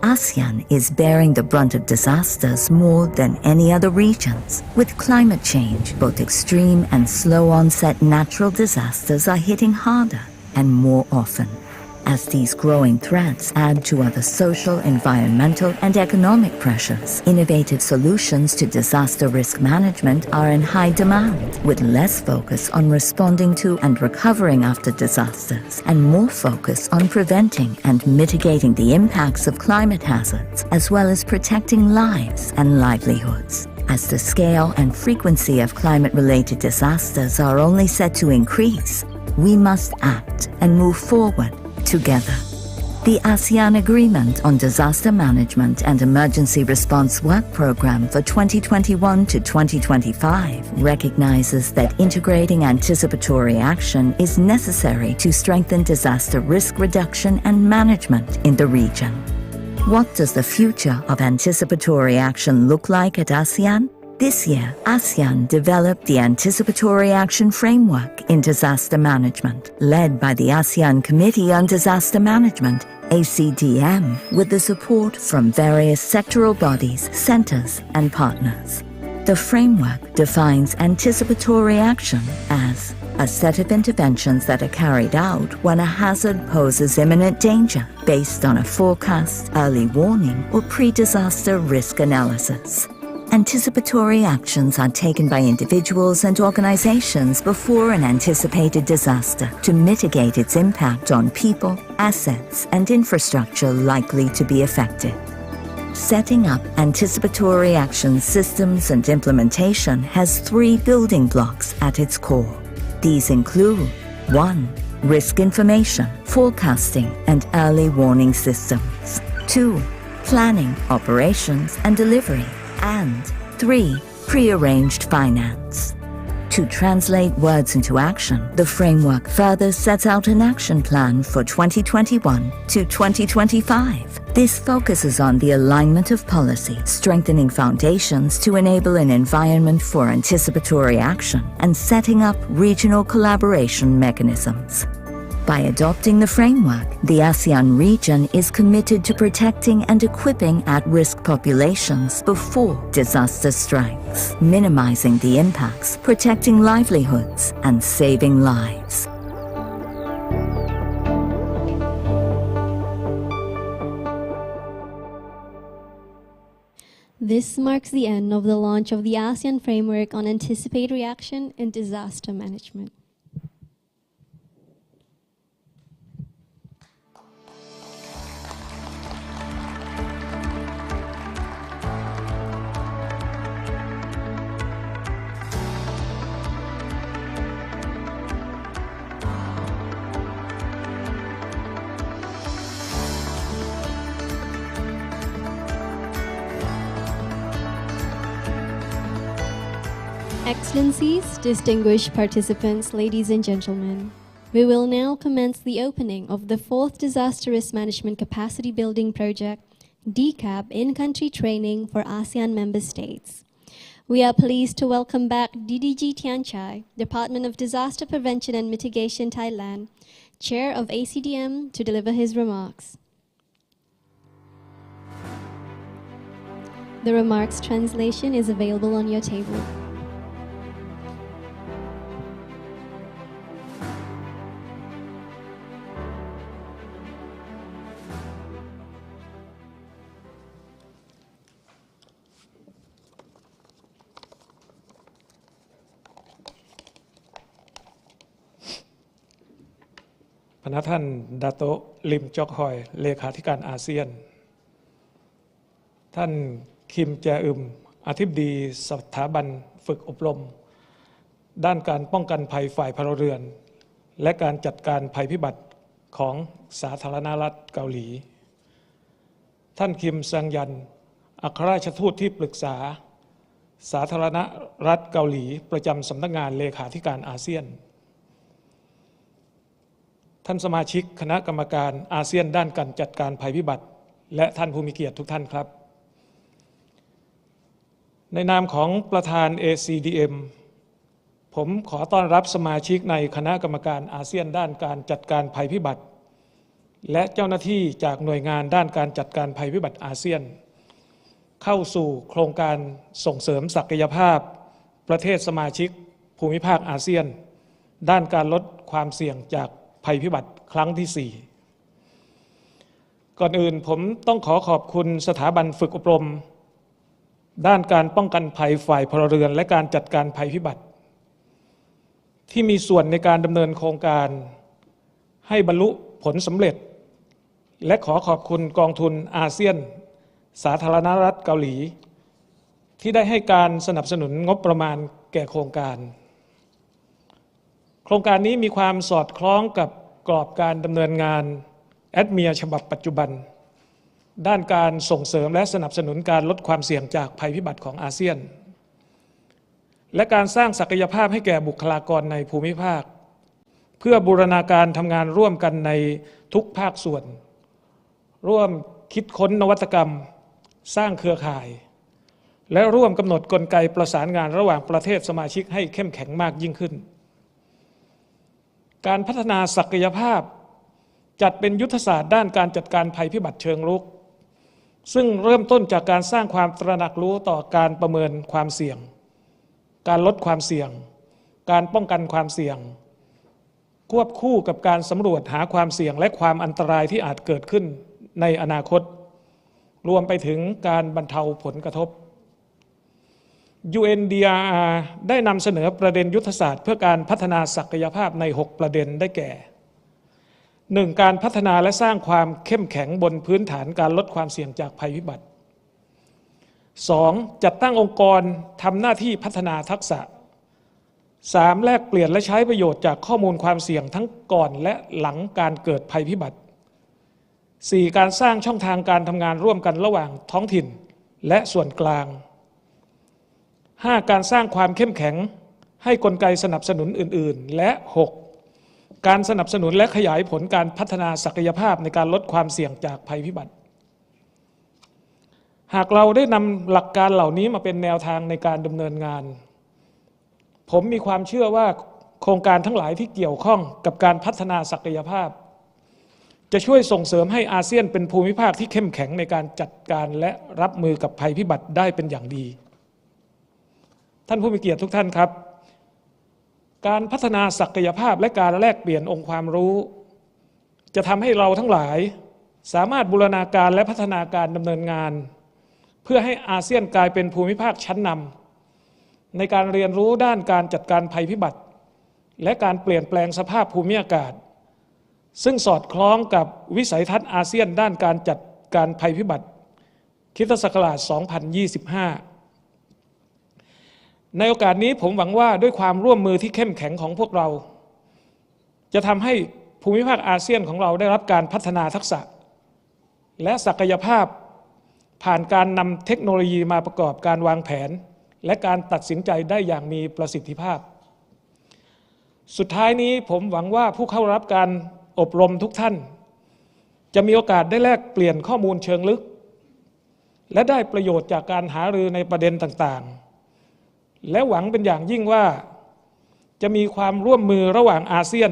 ASEAN is bearing the brunt of disasters more than any other regions. With climate change, both extreme and slow onset natural disasters are hitting harder and more often. As these growing threats add to other social, environmental, and economic pressures, innovative solutions to disaster risk management are in high demand, with less focus on responding to and recovering after disasters, and more focus on preventing and mitigating the impacts of climate hazards, as well as protecting lives and livelihoods. As the scale and frequency of climate-related disasters are only set to increase, we must act and move forward together. The ASEAN Agreement on Disaster Management and Emergency Response Work Program for 2021 to 2025 recognizes that integrating anticipatory action is necessary to strengthen disaster risk reduction and management in the region. What does the future of anticipatory action look like at ASEAN? This year, ASEAN developed the Anticipatory Action Framework in Disaster Management, led by the ASEAN Committee on Disaster Management, ACDM, with the support from various sectoral bodies, centers, and partners. The framework defines anticipatory action as a set of interventions that are carried out when a hazard poses imminent danger based on a forecast, early warning, or pre-disaster risk analysis. Anticipatory actions are taken by individuals and organizations before an anticipated disaster to mitigate its impact on people, assets, and infrastructure likely to be affected. Setting up anticipatory action systems and implementation has 3 building blocks at its core. These include 1. Risk information, forecasting, and early warning systems. 2. Planning, operations, and delivery. And 3. Prearranged finance. To translate words into action, the framework further sets out an action plan for 2021 to 2025. This focuses on the alignment of policy, strengthening foundations to enable an environment for anticipatory action, and setting up regional collaboration mechanisms. By adopting the framework, the ASEAN region is committed to protecting and equipping at-risk populations before disaster strikes, minimizing the impacts, protecting livelihoods, and saving lives. This marks the end of the launch of the ASEAN Framework on Anticipatory Action in Disaster Management. Excellencies, distinguished participants, ladies and gentlemen, we will now commence the opening of the 4th Disaster Risk Management Capacity Building Project, DCAP, in-country training for ASEAN member states. We are pleased to welcome back DDG Tian Chai, Department of Disaster Prevention and Mitigation, Thailand, Chair of ACDM, to deliver his remarks. The remarks translation is available on your table.พนักท่านดาโตะลิมจอกฮอยเลขาธิการอาเซียนท่านคิมแจอึมอธิบดีสถาบันฝึกอบรมด้านการป้องกันภัยฝ่ายพลเรือนและการจัดการภัยพิบัติของสาธารณรัฐเกาหลีท่านคิมซังยันอัครราชทูตที่ปรึกษาสาธารณรัฐเกาหลีประจำสำนักงานเลขาธิการอาเซียนท่านสมาชิกคณะกรรมการอาเซียนด้านการจัดการภัยพิบัติและท่านผู้มีเกียรติทุกท่านครับในนามของประธาน ACDM ผมขอต้อนรับสมาชิกในคณะกรรมการอาเซียนด้านการจัดการภัยพิบัติและเจ้าหน้าที่จากหน่วยงานด้านการจัดการภัยพิบัติอาเซียนเข้าสู่โครงการส่งเสริมศักยภาพประเทศสมาชิกภูมิภาคอาเซียนด้านการลดความเสี่ยงจากภัยพิบัติครั้งที่ 4ก่อนอื่นผมต้องขอบคุณสถาบันฝึกอบรมด้านการป้องกันภัยฝ่ายพลเรือนและการจัดการภัยพิบัติที่มีส่วนในการดำเนินโครงการให้บรรลุผลสำเร็จและขอบคุณกองทุนอาเซียนสาธารณรัฐเกาหลีที่ได้ให้การสนับสนุนงบประมาณแก่โครงการโครงการนี้มีความสอดคล้องกับกรอบการดำเนินงานแอดเมียฉบับปัจจุบันด้านการส่งเสริมและสนับสนุนการลดความเสี่ยงจากภัยพิบัติของอาเซียนและการสร้างศักยภาพให้แก่บุคลากรในภูมิภาคเพื่อบูรณาการทำงานร่วมกันในทุกภาคส่วนร่วมคิดค้นนวัตกรรมสร้างเครือข่ายและร่วมกำหนดกลไกประสานงานระหว่างประเทศสมาชิกให้เข้มแข็งมากยิ่งขึ้นการพัฒนาศักยภาพจัดเป็นยุทธศาสตร์ด้านการจัดการภัยพิบัติเชิงรุกซึ่งเริ่มต้นจากการสร้างความตระหนักรู้ต่อการประเมินความเสี่ยงการลดความเสี่ยงการป้องกันความเสี่ยงควบคู่กับการสำรวจหาความเสี่ยงและความอันตรายที่อาจเกิดขึ้นในอนาคตรวมไปถึงการบรรเทาผลกระทบ UNDRR ได้นำเสนอประเด็นยุทธศาสตร์เพื่อการพัฒนาศักยภาพใน6ประเด็นได้แก่ 1. การพัฒนาและสร้างความเข้มแข็งบนพื้นฐานการลดความเสี่ยงจากภัยพิบัติ 2. จัดตั้งองค์กรทำหน้าที่พัฒนาทักษะ 3. แลกเปลี่ยนและใช้ประโยชน์จากข้อมูลความเสี่ยงทั้งก่อนและหลังการเกิดภัยพิบัติ 4. การสร้างช่องทางการทำงานร่วมกันระหว่างท้องถิ่นและส่วนกลาง 5. การสร้างความเข้มแข็งให้กลไกสนับสนุนอื่นๆและ 6. การสนับสนุนและขยายผลการพัฒนาศักยภาพในการลดความเสี่ยงจากภัยพิบัติหากเราได้นำหลักการเหล่านี้มาเป็นแนวทางในการดำเนินงานผมมีความเชื่อว่า โครงการทั้งหลายที่เกี่ยวข้องกับการพัฒนาศักยภาพจะช่วยส่งเสริมให้อาเซียนเป็นภูมิภาคที่เข้มแข็งในการจัดการและรับมือกับภัยพิบัติได้เป็นอย่างดีท่านผู้มีเกียรติทุกท่านครับการพัฒนาศักยภาพและการแลกเปลี่ยนองค์ความรู้จะทำให้เราทั้งหลายสามารถบูรณาการและพัฒนาการดำเนินงานเพื่อให้อาเซียนกลายเป็นภูมิภาคชั้นนำในการเรียนรู้ด้านการจัดการภัยพิบัติและการเปลี่ยนแปลงสภาพภูมิอากาศซึ่งสอดคล้องกับวิสัยทัศน์อาเซียนด้านการจัดการภัยพิบัติคริสตศักราช 2025 ในโอกาสนี้ผมหวังว่าด้วยความร่วมมือที่เข้มแข็งของพวกเราจะทำให้ภูมิภาคอาเซียนของเราได้รับการพัฒนาทักษะและศักยภาพผ่านการนำเทคโนโลยีมาประกอบการวางแผนและการตัดสินใจได้อย่างมีประสิทธิภาพสุดท้ายนี้ผมหวังว่าผู้เข้ารับการอบรมทุกท่านจะมีโอกาสได้แลกเปลี่ยนข้อมูลเชิงลึกและได้ประโยชน์จากการหารือในประเด็นต่างๆและหวังเป็นอย่างยิ่งว่าจะมีความร่วมมือระหว่างอาเซียน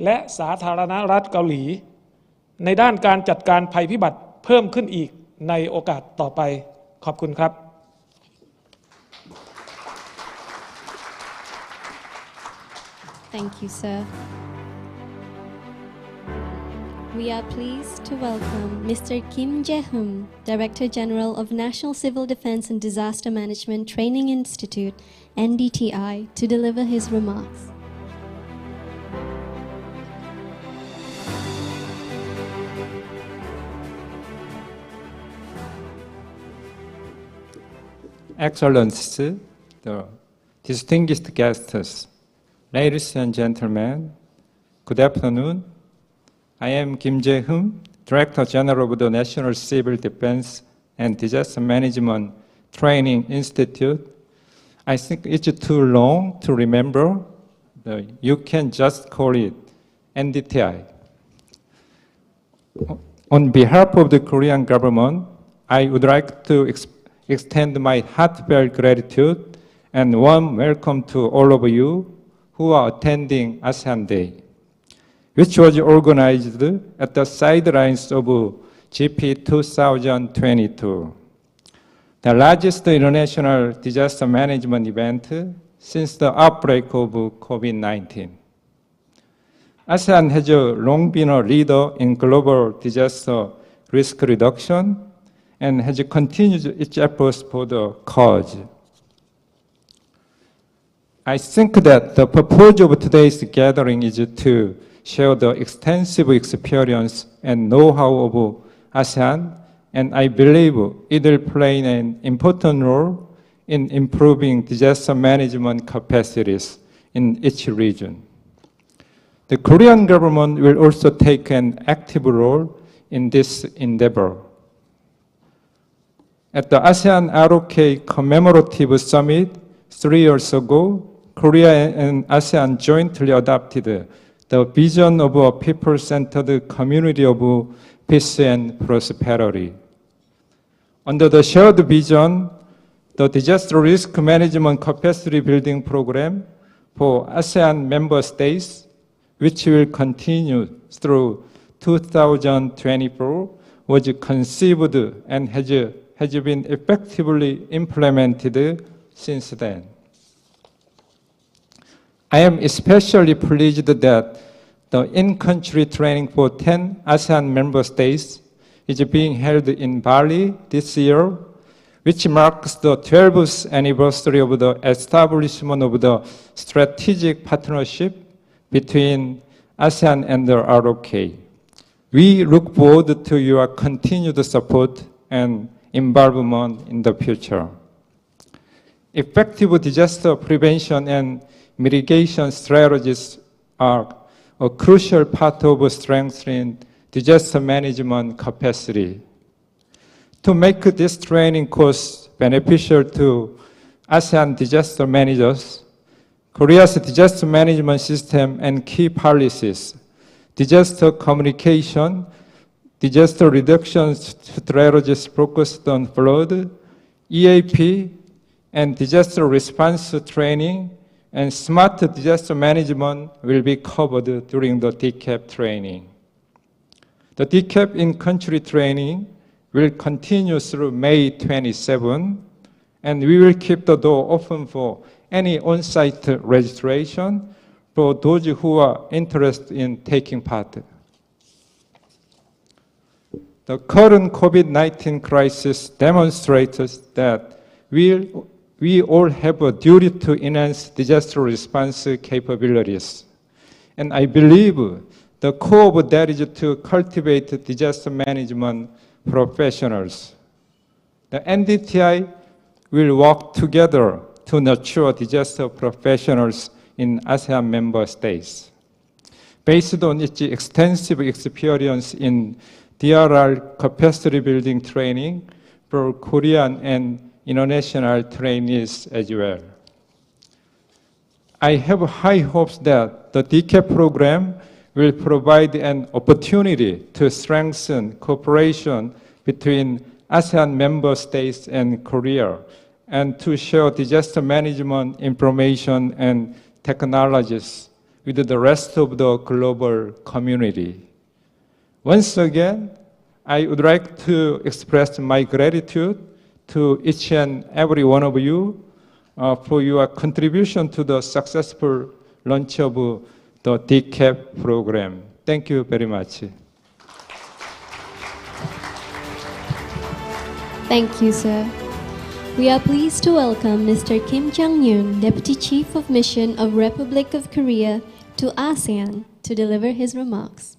และสาธารณรัฐเกาหลีในด้านการจัดการภัยพิบัติเพิ่มขึ้นอีกในโอกาสต่อไปขอบคุณครับ Thank you, sir. We are pleased to welcome Mr. Kim Jae-hum, Director General of National Civil Defense and Disaster Management Training Institute, NDTI, to deliver his remarks. Excellencies, the distinguished guests, ladies and gentlemen, good afternoon. I am Kim Jae-hum, Director General of the National Civil Defense and Disaster Management Training Institute. I think it's too long to remember. You can just call it NDTI. On behalf of the Korean government, I would like to extend my heartfelt gratitude and warm welcome to all of you who are attending ASEAN Day, which was organized at the sidelines of GP 2022, the largest international disaster management event since the outbreak of COVID-19. ASEAN has long been a leader in global disaster risk reduction and has continued its efforts for the cause. I think that the purpose of today's gathering is to share the extensive experience and know-how of ASEAN, and I believe it will play an important role in improving disaster management capacities in each region. The Korean government will also take an active role in this endeavor. At the ASEAN ROK Commemorative Summit 3 years ago, Korea and ASEAN jointly adopted the vision of a people-centered community of peace and prosperity. Under the shared vision, the Disaster Risk Management Capacity Building Program for ASEAN member states, which will continue through 2024, was conceived and has been effectively implemented since then. I am especially pleased that the in-country training for 10 ASEAN member states is being held in Bali this year, which marks the 12th anniversary of the establishment of the strategic partnership between ASEAN and the ROK. We look forward to your continued support and involvement in the future. Effective disaster prevention and mitigation strategies are a crucial part of strengthening disaster management capacity. To make this training course beneficial to ASEAN disaster managers, Korea's disaster management system and key policies, disaster communication, disaster reduction strategies focused on flood, EAP, and disaster response training and smart disaster management will be covered during the DCAP training. The DCAP in-country training will continue through May 27, and we will keep the door open for any on-site registration for those who are interested in taking part. The current COVID-19 crisis demonstrates that we all have a duty to enhance disaster response capabilities. And I believe the core of that is to cultivate disaster management professionals. The NDTI will work together to nurture disaster professionals in ASEAN member states. Based on its extensive experience in DRR capacity building training for Korean and international trainees as well. I have high hopes that the DCAP program will provide an opportunity to strengthen cooperation between ASEAN member states and Korea, and to share disaster management information and technologies with the rest of the global community. Once again, I would like to express my gratitude to each and every one of you for your contribution to the successful launch of the DCAP program. Thank you very much. Thank you, sir. We are pleased to welcome Mr. Kim Jang-yoon, Deputy Chief of Mission of Republic of Korea to ASEAN, to deliver his remarks.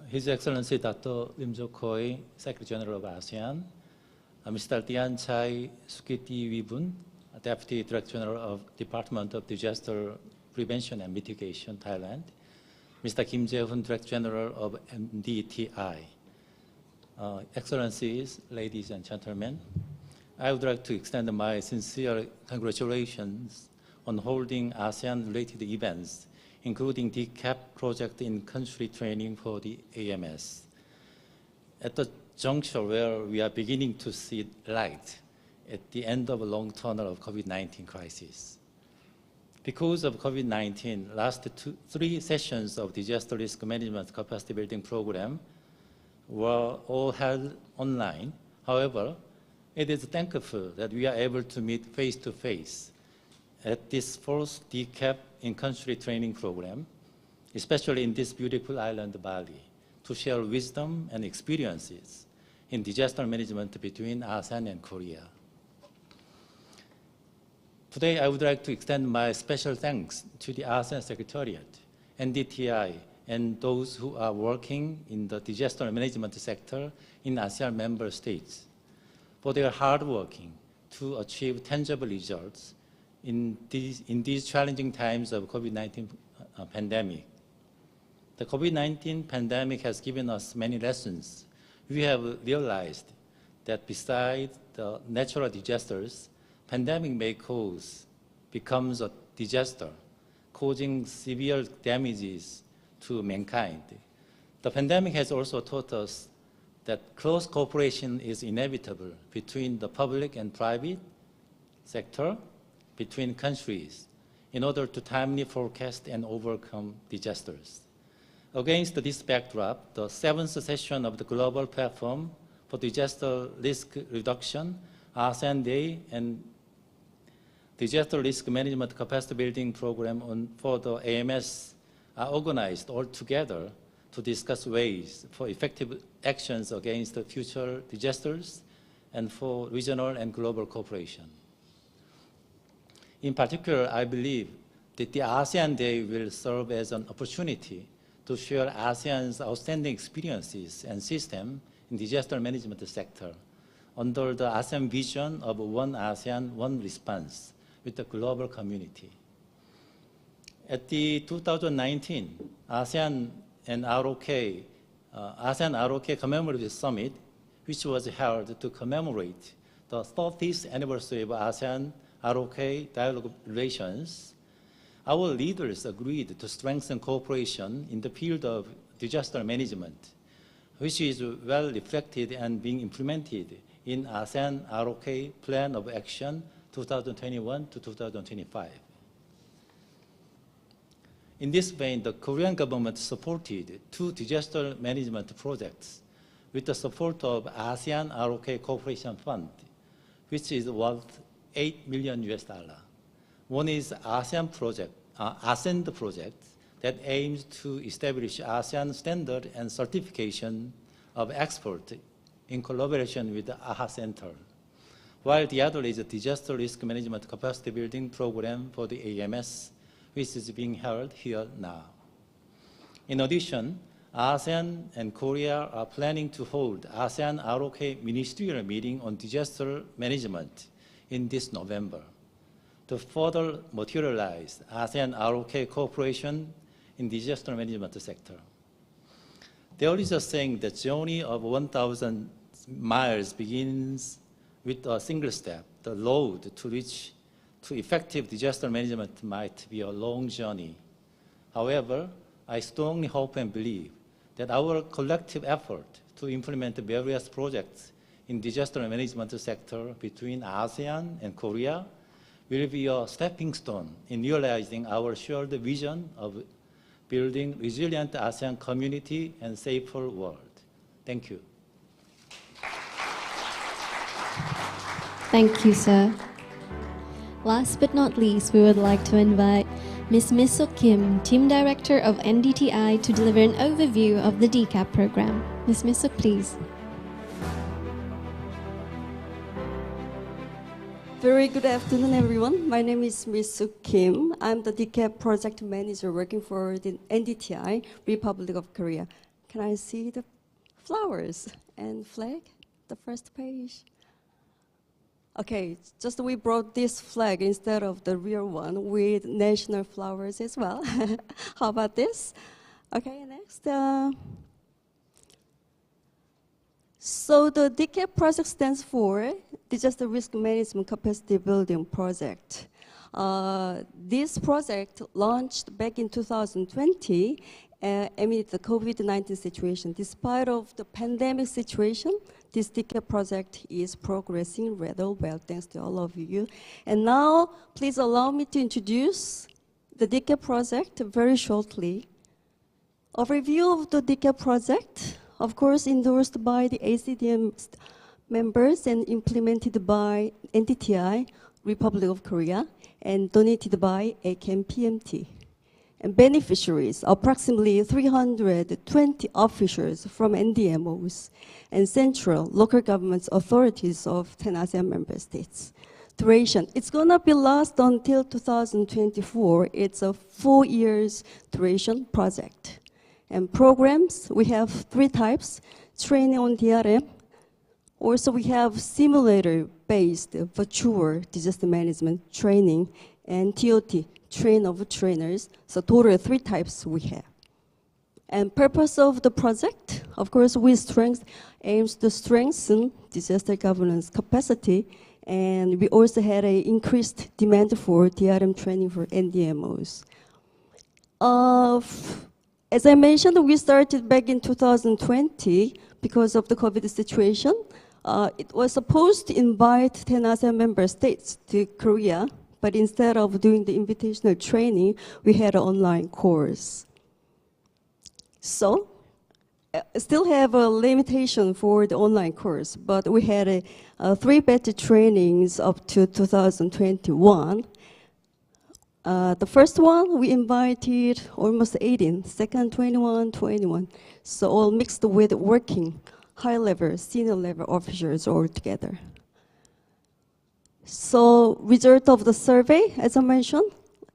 His Excellency Dr. Lim Chok-hoi, Secretary General of ASEAN, Mr. Tian Chai Sukiti Wibun, Deputy Director General of Department of Disaster Prevention and Mitigation, Thailand, Mr. Kim Jae-hoon, Director General of MDTI. Excellencies, ladies and gentlemen, I would like to extend my sincere congratulations on holding ASEAN-related events, including the DCAP project in country training for the AMS. At the juncture where we are beginning to see light at the end of a long tunnel of COVID-19 crisis. Because of COVID-19, last 3 sessions of disaster risk management capacity building program were all held online. However, it is thankful that we are able to meet face-to-face at this first DCAP in-country training program, especially in this beautiful island, Bali, to share wisdom and experiences in disaster management between ASEAN and Korea. Today, I would like to extend my special thanks to the ASEAN Secretariat, NDTI, and those who are working in the disaster management sector in ASEAN member states for their hard working to achieve tangible results in these challenging times of COVID-19 pandemic. The COVID-19 pandemic has given us many lessons. We have realized that besides the natural disasters, pandemic may becomes a disaster, causing severe damages to mankind. The pandemic has also taught us that close cooperation is inevitable between the public and private sector, between countries, in order to timely forecast and overcome disasters. Against this backdrop, the 7th session of the Global Platform for Disaster Risk Reduction, ASEAN Day, and Disaster Risk Management Capacity Building Program for the AMS are organized all together to discuss ways for effective actions against the future disasters and for regional and global cooperation. In particular, I believe that the ASEAN Day will serve as an opportunity to share ASEAN's outstanding experiences and system in disaster management sector under the ASEAN vision of one ASEAN, one response with the global community. At the 2019 ASEAN ROK Commemorative Summit, which was held to commemorate the 30th anniversary of ASEAN ROK dialogue relations, our leaders agreed to strengthen cooperation in the field of disaster management, which is well reflected and being implemented in ASEAN ROK Plan of Action 2021 to 2025. In this vein, the Korean government supported 2 disaster management projects with the support of ASEAN ROK Cooperation Fund, which is worth $8 million. One is ASEAN project, ASEAN project that aims to establish ASEAN standard and certification of export in collaboration with the AHA Center, while the other is a disaster risk management capacity building program for the AMS, which is being held here now. In addition, ASEAN and Korea are planning to hold ASEAN ROK ministerial meeting on disaster management in this November to further materialize ASEAN ROK cooperation in disaster management sector. There is a saying that journey of 1,000 miles begins with a single step. The road to reach to effective disaster management might be a long journey. However, I strongly hope and believe that our collective effort to implement various projects in disaster management sector between ASEAN and Korea will be a stepping stone in realizing our shared vision of building resilient ASEAN community and safer world. Thank you. Thank you, sir. Last but not least, we would like to invite Ms. Misuk Kim, Team Director of NDTI, to deliver an overview of the DCAP program. Ms. Misuk, please. Very good afternoon, everyone. My name is Misuk Kim. I'm the DCAP project manager working for the NDTI, Republic of Korea. Can I see the flowers and flag, the first page? Okay, just we brought this flag instead of the real one with national flowers as well. How about this? Okay, next. So the DCAP project stands for Disaster Risk Management Capacity Building Project. This project launched back in 2020 amid the COVID-19 situation. Despite of the pandemic situation, this DCAP project is progressing rather well, thanks to all of you. And now, please allow me to introduce the DCAP project very shortly. Overview of the DCAP project, of course, endorsed by the ACDM members and implemented by NDTI, Republic of Korea, and donated by ACAN PMT. And beneficiaries, approximately 320 officials from NDMOs and central local government authorities of 10 ASEAN member states. Duration, it's gonna be last until 2024. It's a 4 years duration project. And programs, we have 3 types, training on DRM. Also, we have simulator-based virtual disaster management training and TOT, train of trainers. So total 3 types we have. And purpose of the project, of course, aims to strengthen disaster governance capacity, and we also had an increased demand for DRM training for NDMOs. As I mentioned, we started back in 2020 because of the COVID situation. It was supposed to invite 10 ASEAN member states to Korea, but instead of doing the invitational training, we had an online course. So, still have a limitation for the online course, but we had 3 batch trainings up to 2021. The first one, we invited almost 18, second 21. So all mixed with working high-level, senior-level officers all together. So result of the survey, as I mentioned,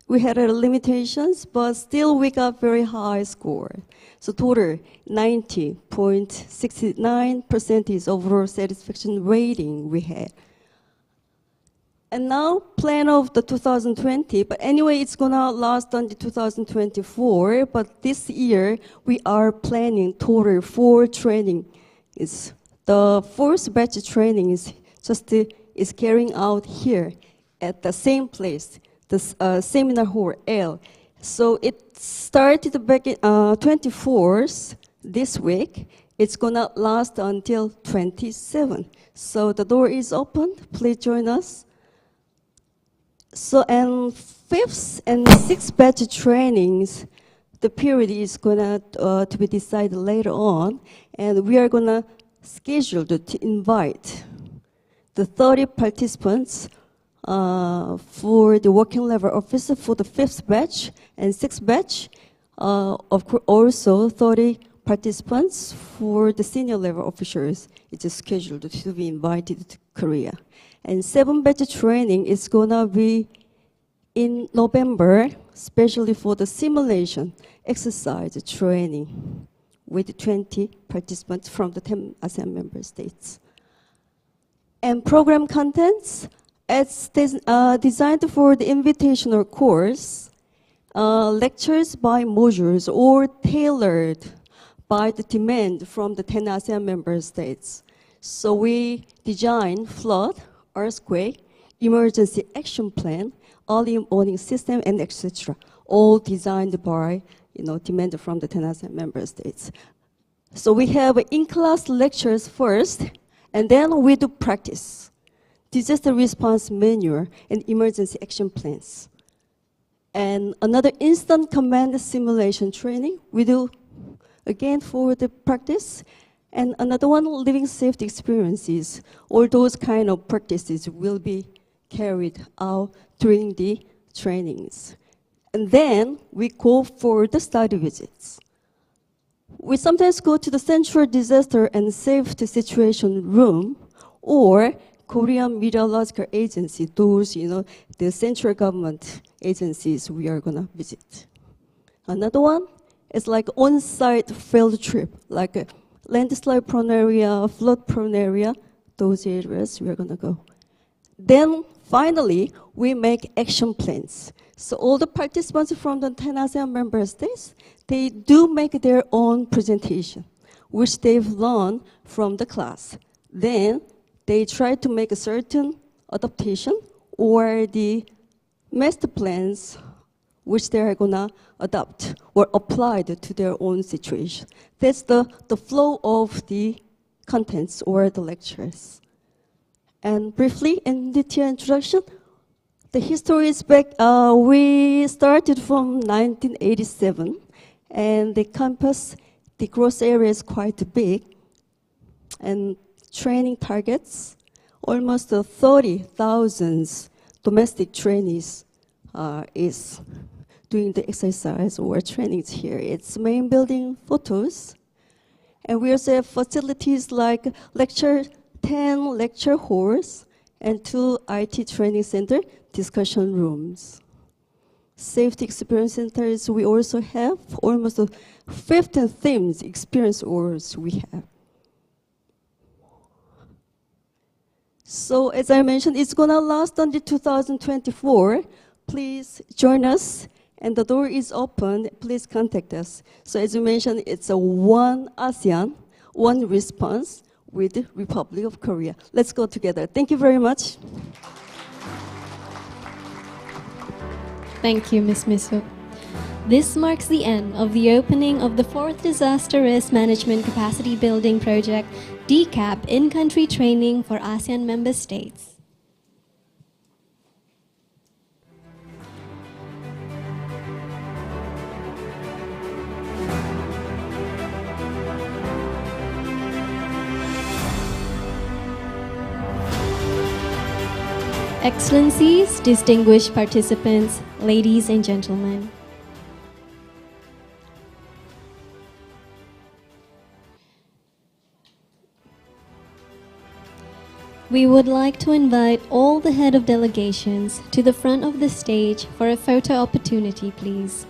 we had limitations, but still we got very high score. So total 90.69% is overall satisfaction rating we had. And now plan of the 2020, but anyway, it's gonna last until 2024, but this year we are planning total 4 training. The 4th batch training is just is carrying out here at the same place, the seminar hall L. So it started back in 24th this week. It's gonna last until 27. So the door is open. Please join us. So, and 5th and 6th batch trainings, the period is gonna to be decided later on, and we are gonna schedule to invite the 30 participants for the working level officer for the 5th batch and 6th batch. Of course, also 30 participants for the senior level officers. It is scheduled to be invited to Korea. And 7 batch training is gonna be in November, especially for the simulation exercise training with 20 participants from the 10 ASEAN member states. And program contents, it's designed for the invitational course, lectures by modules or tailored by the demand from the 10 ASEAN member states. So we design flood, earthquake, emergency action plan, early warning system, and etc. All designed by demand from the 10 ASEAN member states. So we have in-class lectures first, and then we do practice. Disaster response manual and emergency action plans. And another instant command simulation training we do again for the practice. And another one, living safety experiences. All those kind of practices will be carried out during the trainings. And then we go for the study visits. We sometimes go to the Central Disaster and Safety Situation Room or Korean Meteorological Agency, those, the central government agencies we are gonna visit. Another one is like on-site field trip, like a landslide prone area, flood prone area, those areas we are gonna go. Then finally, we make action plans. So all the participants from the 10 ASEAN member states, they do make their own presentation, which they've learned from the class. Then they try to make a certain adaptation or the master plans which they are gonna adopt or apply to their own situation. That's the flow of the contents or the lectures. And briefly, in the introduction, the history is back, we started from 1987, and the campus, the gross area is quite big, and training targets, almost 30,000 domestic trainees is doing the exercise or trainings here. It's main building photos, and we also have facilities like 10 lecture halls and 2 IT training center discussion rooms. Safety experience centers, we also have almost 15 themes experience awards we have. So as I mentioned, it's gonna last until 2024. Please join us, and the door is open. Please contact us. So as you mentioned, it's a one ASEAN, one response with the Republic of Korea. Let's go together. Thank you very much. Thank you, Ms. Miso. This marks the end of the opening of the 4th Disaster Risk Management Capacity Building Project, DCAP, in-country training for ASEAN member states. Excellencies, distinguished participants, ladies and gentlemen. We would like to invite all the head of delegations to the front of the stage for a photo opportunity, please.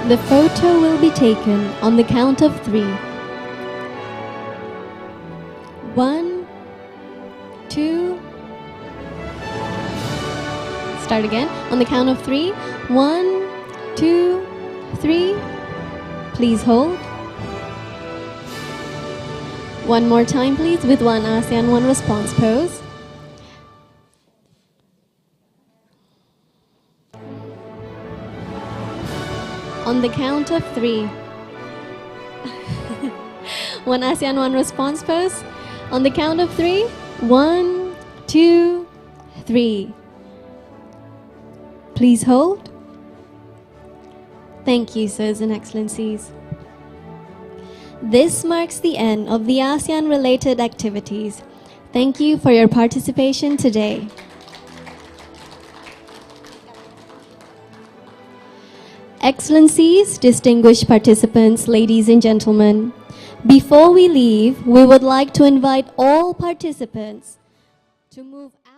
The photo will be taken on the count of 3. 1, 2, start again. On the count of 3. 1, 2, 3. Please hold. One more time, please, with one ASEAN, one response pose. On the count of 3. One ASEAN, one response pose. On the count of 3. 1, 2, 3. Please hold. Thank you, Sirs and Excellencies. This marks the end of the ASEAN-related activities. Thank you for your participation today. Excellencies, distinguished participants, ladies and gentlemen, before we leave, we would like to invite all participants to move out.